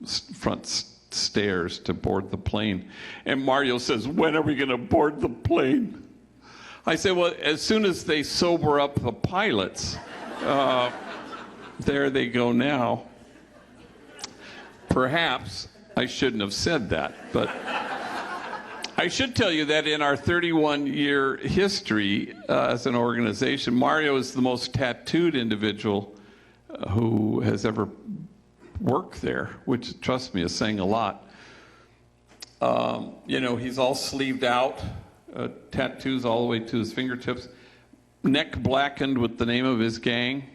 front stairs to board the plane. And Mario says, when are we going to board the plane? I said, well, as soon as they sober up the pilots. There they go now. Perhaps I shouldn't have said that, but I should tell you that in our 31-year history as an organization, Mario is the most tattooed individual who has ever worked there, which, trust me, is saying a lot. You know, he's all sleeved out, tattoos all the way to his fingertips, neck blackened with the name of his gang,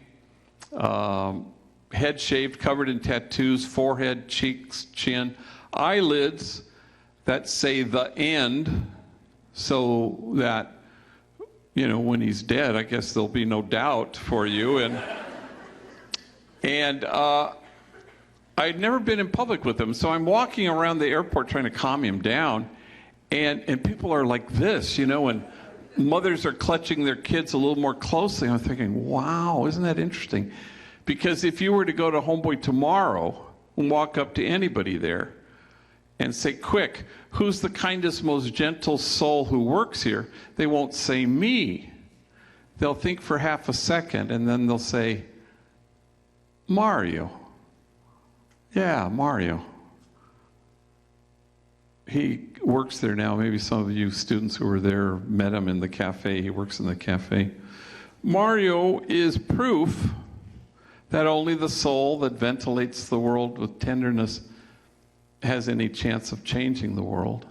head shaved, covered in tattoos, forehead, cheeks, chin, eyelids that say the end, so that, you know, when he's dead, I guess there'll be no doubt for you. And I'd never been in public with him, so I'm walking around the airport trying to calm him down, and people are like this, you know, and mothers are clutching their kids a little more closely. I'm thinking, wow, isn't that interesting? Because if you were to go to Homeboy tomorrow and walk up to anybody there and say, quick, who's the kindest, most gentle soul who works here? They won't say me. They'll think for half a second, and then they'll say, Mario. Yeah, Mario. He works there now. Maybe some of you students who were there met him in the cafe. He works in the cafe. Mario is proof that only the soul that ventilates the world with tenderness has any chance of changing the world.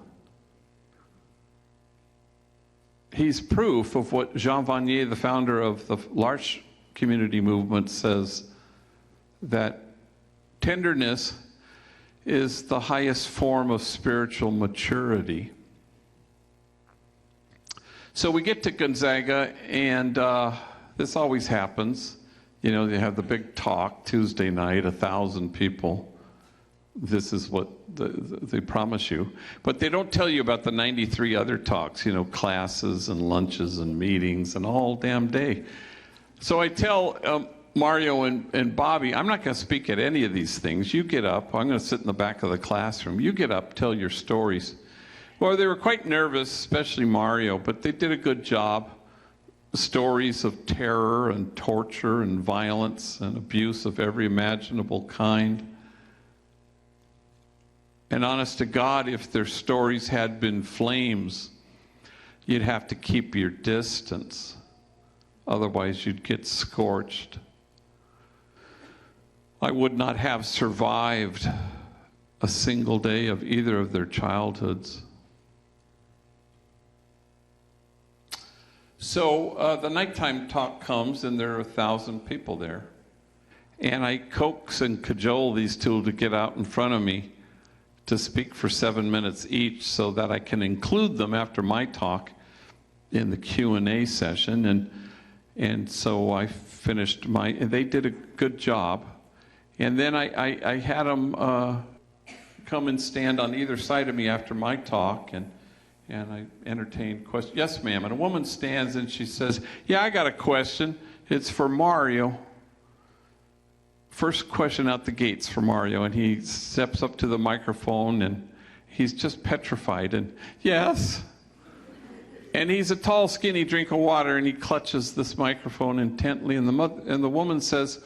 He's proof of what Jean Vanier, the founder of the L'Arche community movement, says, that tenderness is the highest form of spiritual maturity. So we get to Gonzaga, and this always happens. You know, they have the big talk Tuesday night, 1,000 people. This is what they promise you. But they don't tell you about the 93 other talks, you know, classes and lunches and meetings and all damn day. So I tell Mario and Bobby, I'm not going to speak at any of these things. You get up. I'm going to sit in the back of the classroom. You get up, tell your stories. Well, they were quite nervous, especially Mario, but they did a good job. Stories of terror and torture and violence and abuse of every imaginable kind. And honest to God, if their stories had been flames, you'd have to keep your distance. Otherwise, you'd get scorched. I would not have survived a single day of either of their childhoods. So the nighttime talk comes, and there are 1,000 people there. And I coax and cajole these two to get out in front of me to speak for 7 minutes each so that I can include them after my talk in the Q&A session. And so I finished they did a good job. And then I had them come and stand on either side of me after my talk And I entertain questions. Yes, ma'am. And a woman stands and she says, yeah, I got a question. It's for Mario. First question out the gates for Mario. And he steps up to the microphone and he's just petrified. And yes. And he's a tall, skinny drink of water, and he clutches this microphone intently. And the woman says,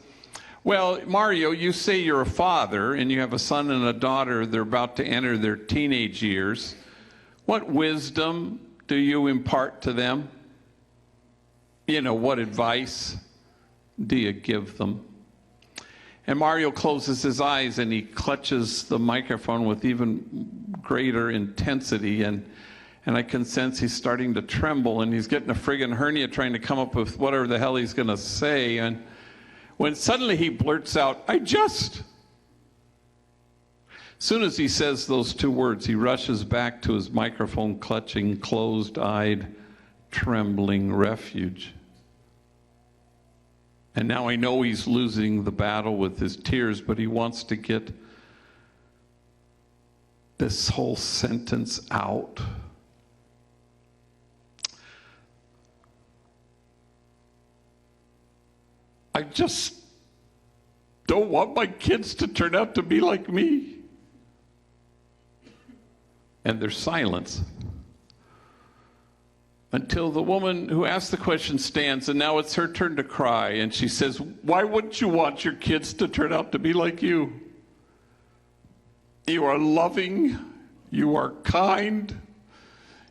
well, Mario, you say you're a father, and you have a son and a daughter. They're about to enter their teenage years. What wisdom do you impart to them? You know, what advice do you give them? And Mario closes his eyes, and he clutches the microphone with even greater intensity, and I can sense he's starting to tremble, and he's getting a friggin' hernia trying to come up with whatever the hell he's going to say. And when suddenly he blurts out, As soon as he says those two words, he rushes back to his microphone clutching, closed-eyed, trembling refuge. And now I know he's losing the battle with his tears, but he wants to get this whole sentence out. I just don't want my kids to turn out to be like me. And there's silence until the woman who asked the question stands, and now it's her turn to cry, and she says, why wouldn't you want your kids to turn out to be like you? You are loving, you are kind,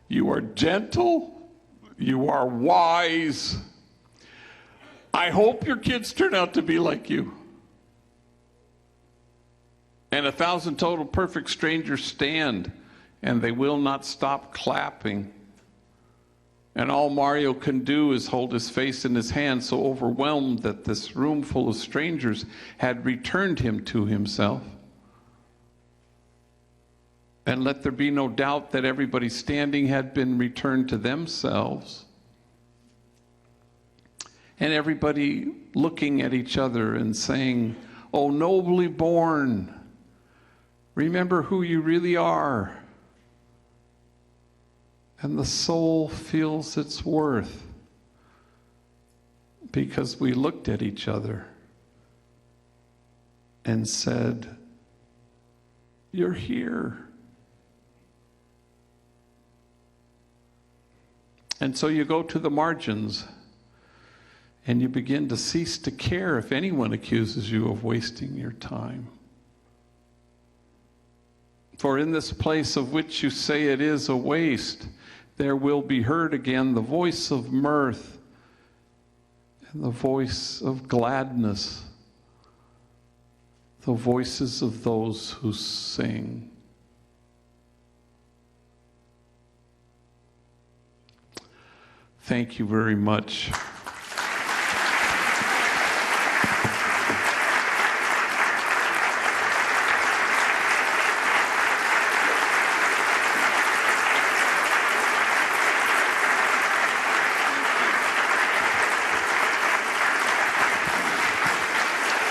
you are gentle, you are wise. I hope your kids turn out to be like you. And 1,000 total perfect strangers stand, and they will not stop clapping. And all Mario can do is hold his face in his hand, so overwhelmed that this room full of strangers had returned him to himself. And let there be no doubt that everybody standing had been returned to themselves. And everybody looking at each other and saying, oh, nobly born, remember who you really are. And the soul feels its worth because we looked at each other and said, you're here. And so you go to the margins and you begin to cease to care if anyone accuses you of wasting your time. For in this place of which you say it is a waste, there will be heard again the voice of mirth and the voice of gladness, the voices of those who sing. Thank you very much.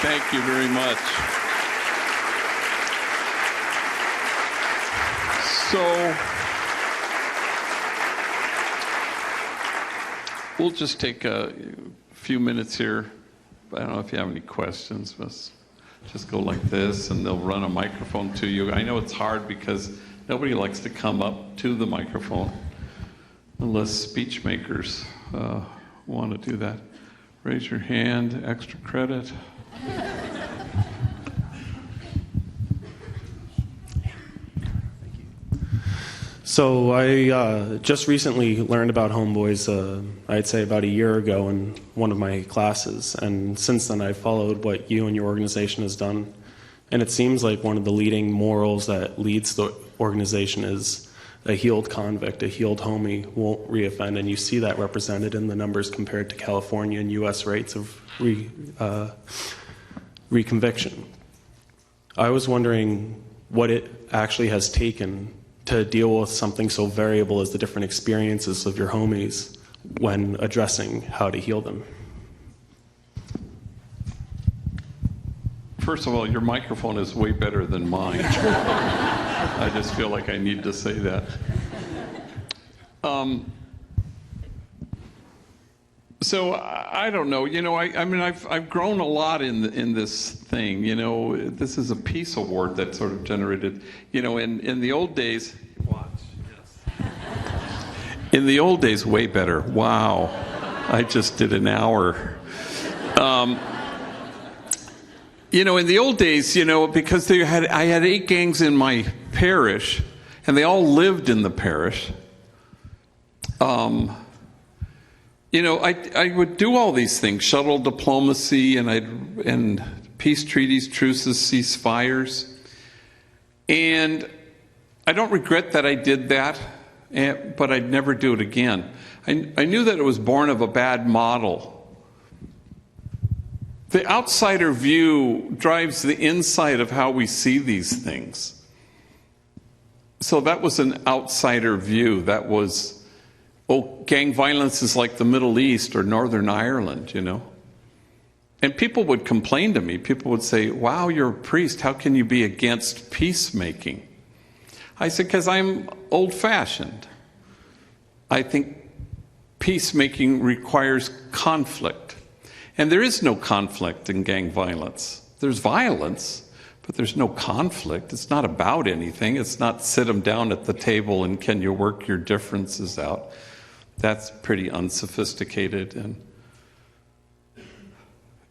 Thank you very much. So, we'll just take a few minutes here. I don't know if you have any questions, but just go like this and they'll run a microphone to you. I know it's hard because nobody likes to come up to the microphone unless speech makers want to do that. Raise your hand, extra credit. So I just recently learned about Homeboys, I'd say about a year ago in one of my classes, and since then I've followed what you and your organization has done, and it seems like one of the leading morals that leads the organization is a healed convict, a healed homie won't reoffend, and you see that represented in the numbers compared to California and U.S. rates of reconviction. I was wondering what it actually has taken to deal with something so variable as the different experiences of your homies when addressing how to heal them. First of all, your microphone is way better than mine. I just feel like I need to say that. So I don't know. I mean, I've grown a lot in this thing. This is a peace award that sort of generated. In the old days. Watch. Yes. In the old days, way better. Wow, I just did an hour. In the old days, because I had 8 gangs in my parish, and they all lived in the parish. I would do all these things: shuttle diplomacy, and peace treaties, truces, ceasefires. And I don't regret that I did that, but I'd never do it again. I knew that it was born of a bad model. The outsider view drives the inside of how we see these things. So that was an outsider view. That was, gang violence is like the Middle East or Northern Ireland, And people would complain to me. People would say, wow, you're a priest. How can you be against peacemaking? I said, because I'm old-fashioned. I think peacemaking requires conflict. And there is no conflict in gang violence. There's violence, but there's no conflict. It's not about anything. It's not sit them down at the table and can you work your differences out. That's pretty unsophisticated, and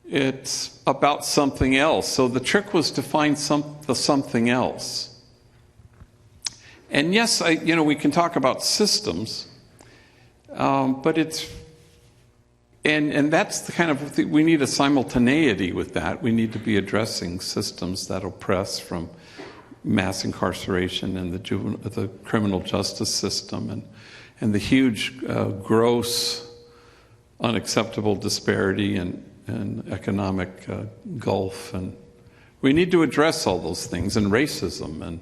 it's about something else. So the trick was to find something else. And yes, we can talk about systems, but it's and that's the kind of we need a simultaneity with that. We need to be addressing systems that oppress, from mass incarceration and the criminal justice system, and the huge, gross, unacceptable disparity and economic gulf. And we need to address all those things, and racism,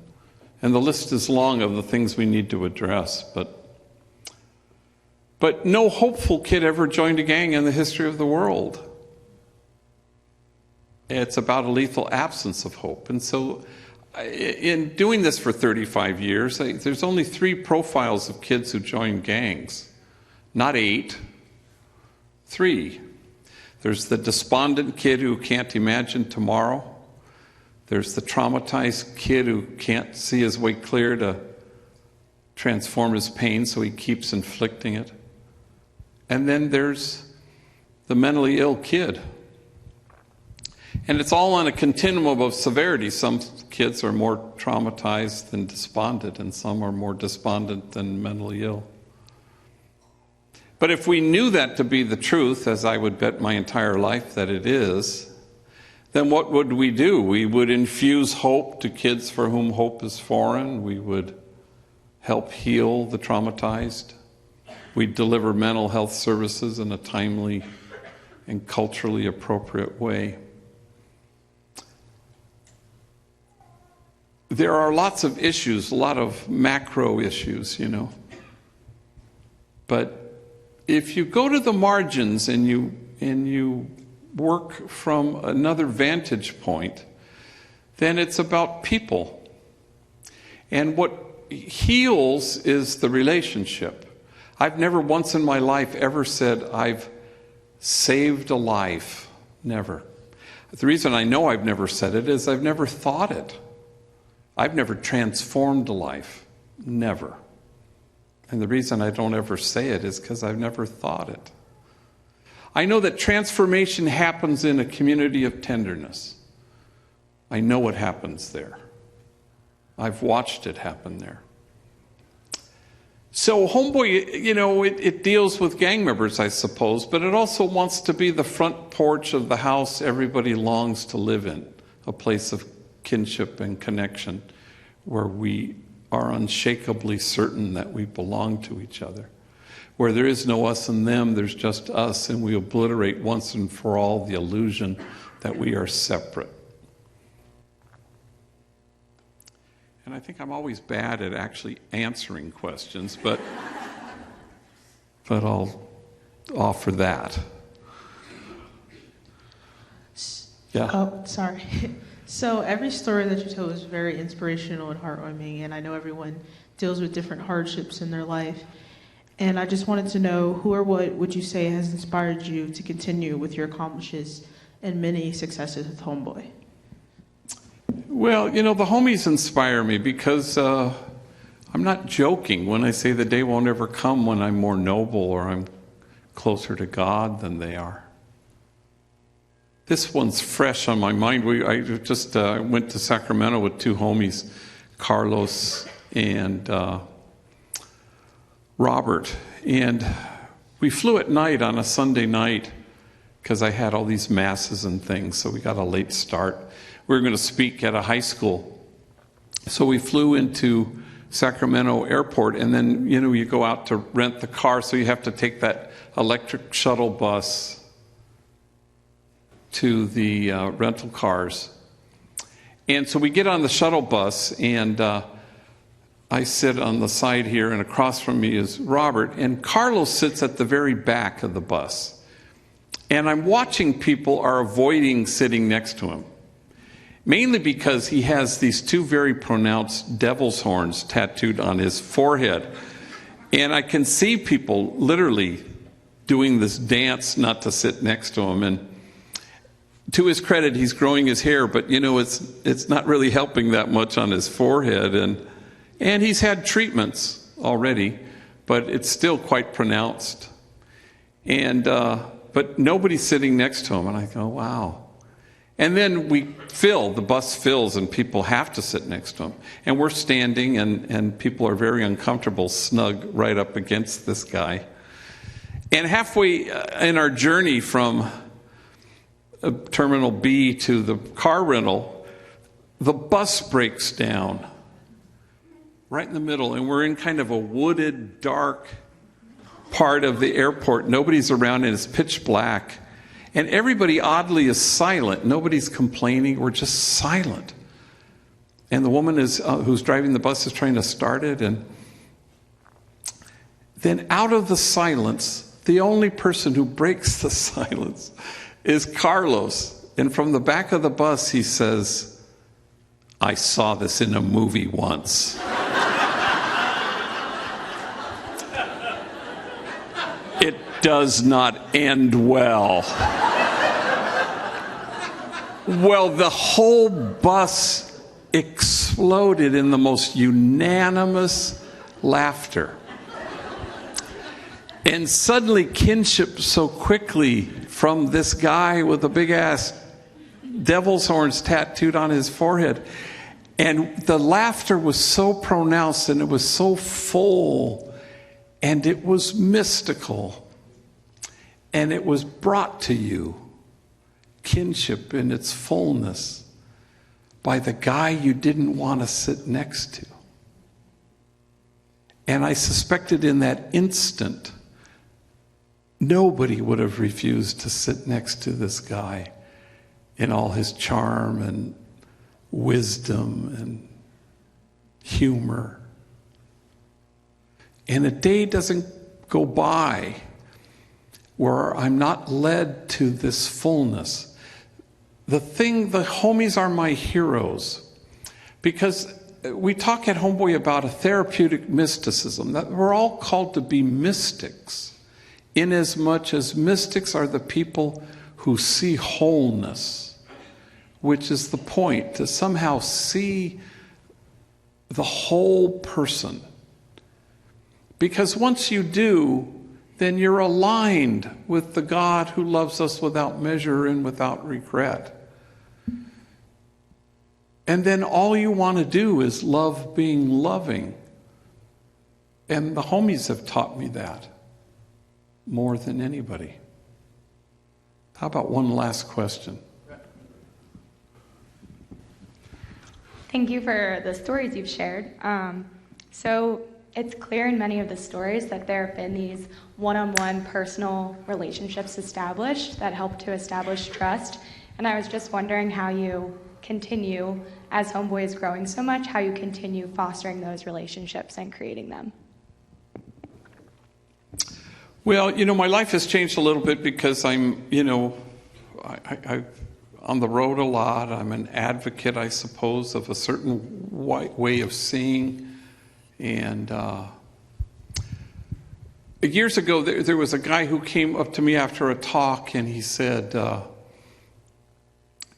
and the list is long of the things we need to address. But no hopeful kid ever joined a gang in the history of the world. It's about a lethal absence of hope. And so in doing this for 35 years, there's only 3 profiles of kids who join gangs. Not 8, 3. There's the despondent kid who can't imagine tomorrow. There's the traumatized kid who can't see his way clear to transform his pain, so he keeps inflicting it. And then there's the mentally ill kid. And it's all on a continuum of severity. Some kids are more traumatized than despondent, and some are more despondent than mentally ill. But if we knew that to be the truth, as I would bet my entire life that it is, then what would we do? We would infuse hope to kids for whom hope is foreign. We would help heal the traumatized. We'd deliver mental health services in a timely and culturally appropriate way. There are lots of issues, a lot of macro issues, But if you go to the margins and you work from another vantage point, then it's about people. And what heals is the relationship. I've never once in my life ever said I've saved a life. Never. The reason I know I've never said it is I've never thought it. I've never transformed a life. Never. And the reason I don't ever say it is because I've never thought it. I know that transformation happens in a community of tenderness. I know what happens there. I've watched it happen there. So Homeboy, it deals with gang members, I suppose, but it also wants to be the front porch of the house everybody longs to live in, a place of kinship and connection where we are unshakably certain that we belong to each other, where there is no us and them, there's just us, and we obliterate once and for all the illusion that we are separate. And I think I'm always bad at actually answering questions, but I'll offer that. Yeah. Oh, sorry. So every story that you told was very inspirational and heartwarming, and I know everyone deals with different hardships in their life. And I just wanted to know who or what would you say has inspired you to continue with your accomplishments and many successes with Homeboy? Well, the homies inspire me because I'm not joking when I say the day won't ever come when I'm more noble or I'm closer to God than they are. This one's fresh on my mind. I just went to Sacramento with two homies, Carlos and Robert. And we flew at night on a Sunday night because I had all these masses and things, so we got a late start. We were going to speak at a high school. So we flew into Sacramento Airport, and then, you go out to rent the car, so you have to take that electric shuttle bus to the rental cars. And so we get on the shuttle bus, and I sit on the side here, and across from me is Robert, and Carlos sits at the very back of the bus. And I'm watching people are avoiding sitting next to him, mainly because he has these two very pronounced devil's horns tattooed on his forehead. And I can see people literally doing this dance not to sit next to him. And to his credit, he's growing his hair, but it's not really helping that much on his forehead. And he's had treatments already, but it's still quite pronounced. And but nobody's sitting next to him, and I go, wow. And then the bus fills, and people have to sit next to him. And we're standing, and people are very uncomfortable, snug right up against this guy. And halfway in our journey from Terminal B to the car rental, the bus breaks down right in the middle, and we're in kind of a wooded, dark part of the airport. Nobody's around, and it's pitch black. And everybody oddly is silent. Nobody's complaining. We're just silent. And the woman who's driving the bus is trying to start it. And then out of the silence, the only person who breaks the silence is Carlos. And from the back of the bus, he says, "I saw this in a movie once." It does not end well. Well, the whole bus exploded in the most unanimous laughter. And suddenly kinship so quickly from this guy with the big ass devil's horns tattooed on his forehead. And the laughter was so pronounced, and it was so full, and it was mystical, and it was brought to you, kinship in its fullness, by the guy you didn't want to sit next to. And I suspected in that instant, nobody would have refused to sit next to this guy in all his charm and wisdom and humor. And a day doesn't go by where I'm not led to this fullness. The homies are my heroes, because we talk at Homeboy about a therapeutic mysticism, that we're all called to be mystics, inasmuch as mystics are the people who see wholeness, which is the point, to somehow see the whole person. Because once you do, then you're aligned with the God who loves us without measure and without regret. And then all you want to do is love being loving. And the homies have taught me that more than anybody. How about one last question? Thank you for the stories you've shared. So it's clear in many of the stories that there have been these one-on-one personal relationships established that help to establish trust. And I was just wondering how you continue, as Homeboy is growing so much, how you continue fostering those relationships and creating them. Well, my life has changed a little bit because I'm, I'm on the road a lot. I'm an advocate, I suppose, of a certain way of seeing. And years ago, there was a guy who came up to me after a talk, and he said,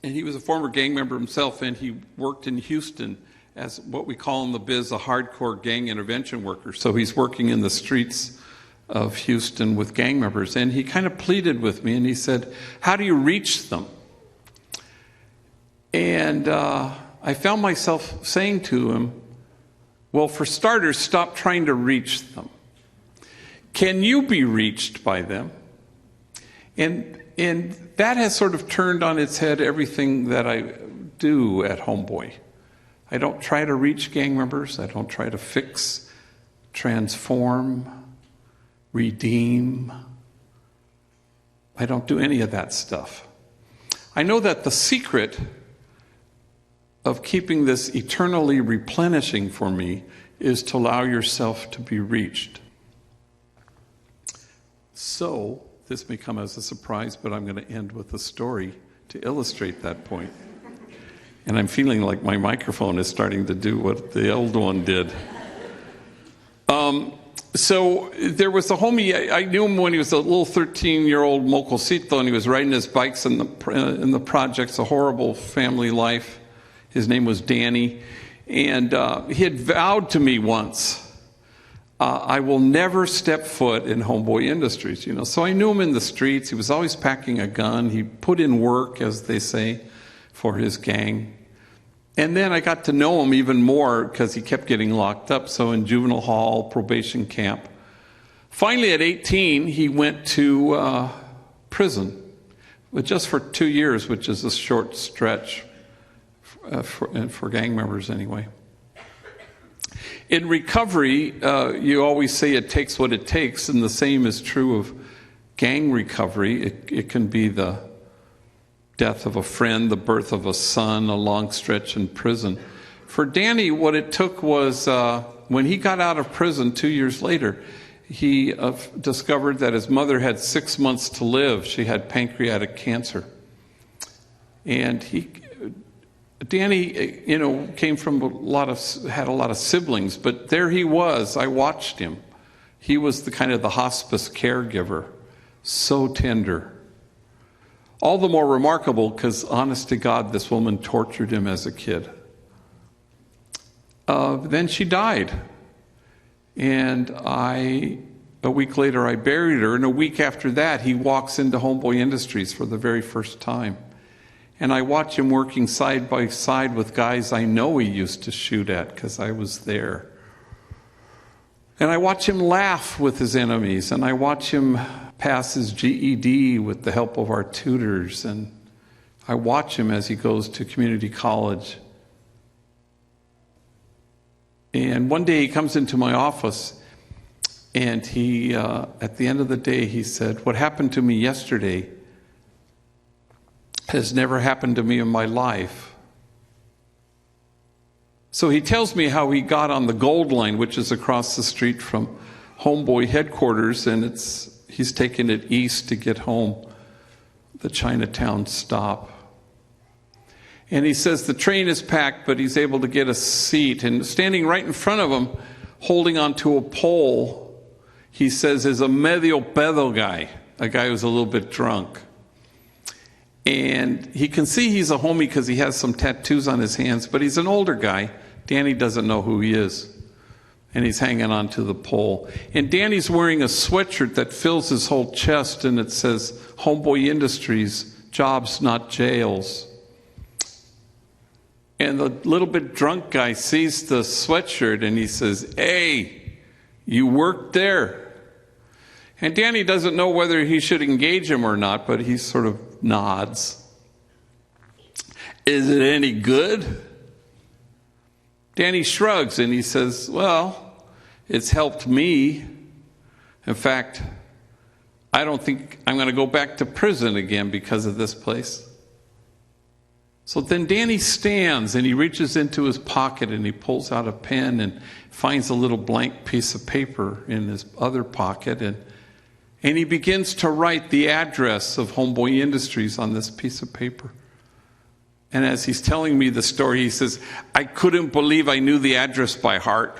and he was a former gang member himself, and he worked in Houston as what we call in the biz a hardcore gang intervention worker. So he's working in the streets of Houston with gang members. And he kind of pleaded with me, and he said, how do you reach them? And I found myself saying to him, well, for starters, stop trying to reach them. Can you be reached by them? And that has sort of turned on its head everything that I do at Homeboy. I don't try to reach gang members. I don't try to fix, transform, redeem. I don't do any of that stuff. I know that the secret of keeping this eternally replenishing for me is to allow yourself to be reached. So, this may come as a surprise, but I'm going to end with a story to illustrate that point. And I'm feeling like my microphone is starting to do what the old one did. So there was a homie, I knew him when he was a little 13-year-old mocosito, and he was riding his bikes in the projects, a horrible family life. His name was Danny. And he had vowed to me once, I will never step foot in Homeboy Industries. So I knew him in the streets. He was always packing a gun. He put in work, as they say, for his gang. And then I got to know him even more because he kept getting locked up. So in juvenile hall, probation camp. Finally, at 18, he went to prison, but just for 2 years, which is a short stretch for gang members anyway. In recovery, you always say it takes what it takes, and the same is true of gang recovery. It can be the death of a friend, the birth of a son, a long stretch in prison. For Danny, what it took was when he got out of prison 2 years later, he discovered that his mother had 6 months to live. She had pancreatic cancer. And Danny, came from had a lot of siblings, but there he was. I watched him. He was the hospice caregiver, so tender. All the more remarkable because, honest to God, this woman tortured him as a kid. Then she died. And a week later, I buried her. And a week after that, he walks into Homeboy Industries for the very first time. And I watch him working side by side with guys I know he used to shoot at because I was there. And I watch him laugh with his enemies. And I watch him pass his GED with the help of our tutors, and I watch him as he goes to community college. And one day he comes into my office, and he, at the end of the day, he said, what happened to me yesterday has never happened to me in my life. So he tells me how he got on the Gold Line, which is across the street from Homeboy headquarters, and he's taking it east to get home, the Chinatown stop. And he says the train is packed, but he's able to get a seat. And standing right in front of him, holding onto a pole, he says, is a medio pedo guy, a guy who's a little bit drunk. And he can see he's a homie because he has some tattoos on his hands, but he's an older guy. Danny doesn't know who he is. And he's hanging on to the pole. And Danny's wearing a sweatshirt that fills his whole chest, and it says, Homeboy Industries, jobs, not jails. And the little bit drunk guy sees the sweatshirt, and he says, hey, you worked there. And Danny doesn't know whether he should engage him or not, but he sort of nods. Is it any good? Danny shrugs, and he says, well, it's helped me. In fact, I don't think I'm going to go back to prison again because of this place. So then Danny stands, and he reaches into his pocket, and he pulls out a pen and finds a little blank piece of paper in his other pocket, and he begins to write the address of Homeboy Industries on this piece of paper. And as he's telling me the story, he says, I couldn't believe I knew the address by heart.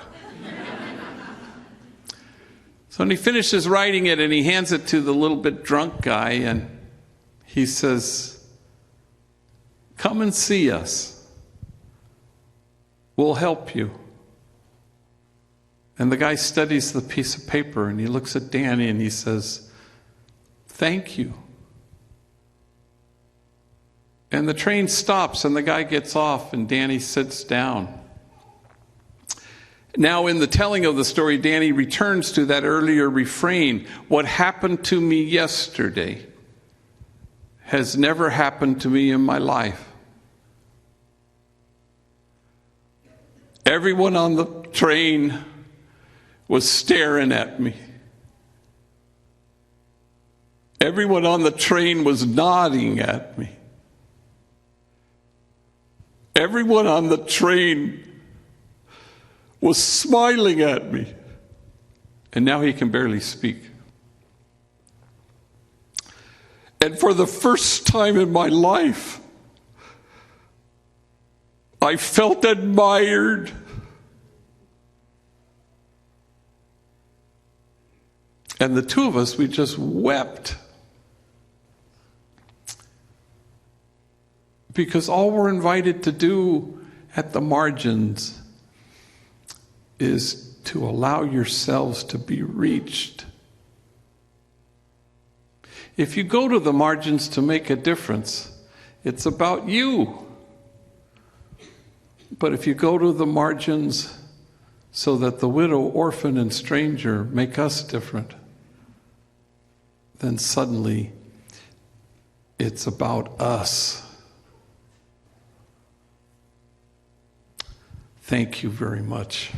So when he finishes writing it and he hands it to the little bit drunk guy and he says, "Come and see us. We'll help you." And the guy studies the piece of paper and he looks at Danny and he says, "Thank you." And the train stops and the guy gets off and Danny sits down. Now, in the telling of the story, Danny returns to that earlier refrain. What happened to me yesterday has never happened to me in my life. Everyone on the train was staring at me. Everyone on the train was nodding at me. Everyone on the train was smiling at me. And now he can barely speak. And for the first time in my life, I felt admired. And the two of us, we just wept. Because all we're invited to do at the margins is to allow yourselves to be reached. If you go to the margins to make a difference, it's about you. But if you go to the margins so that the widow, orphan, and stranger make us different, then suddenly it's about us. Thank you very much.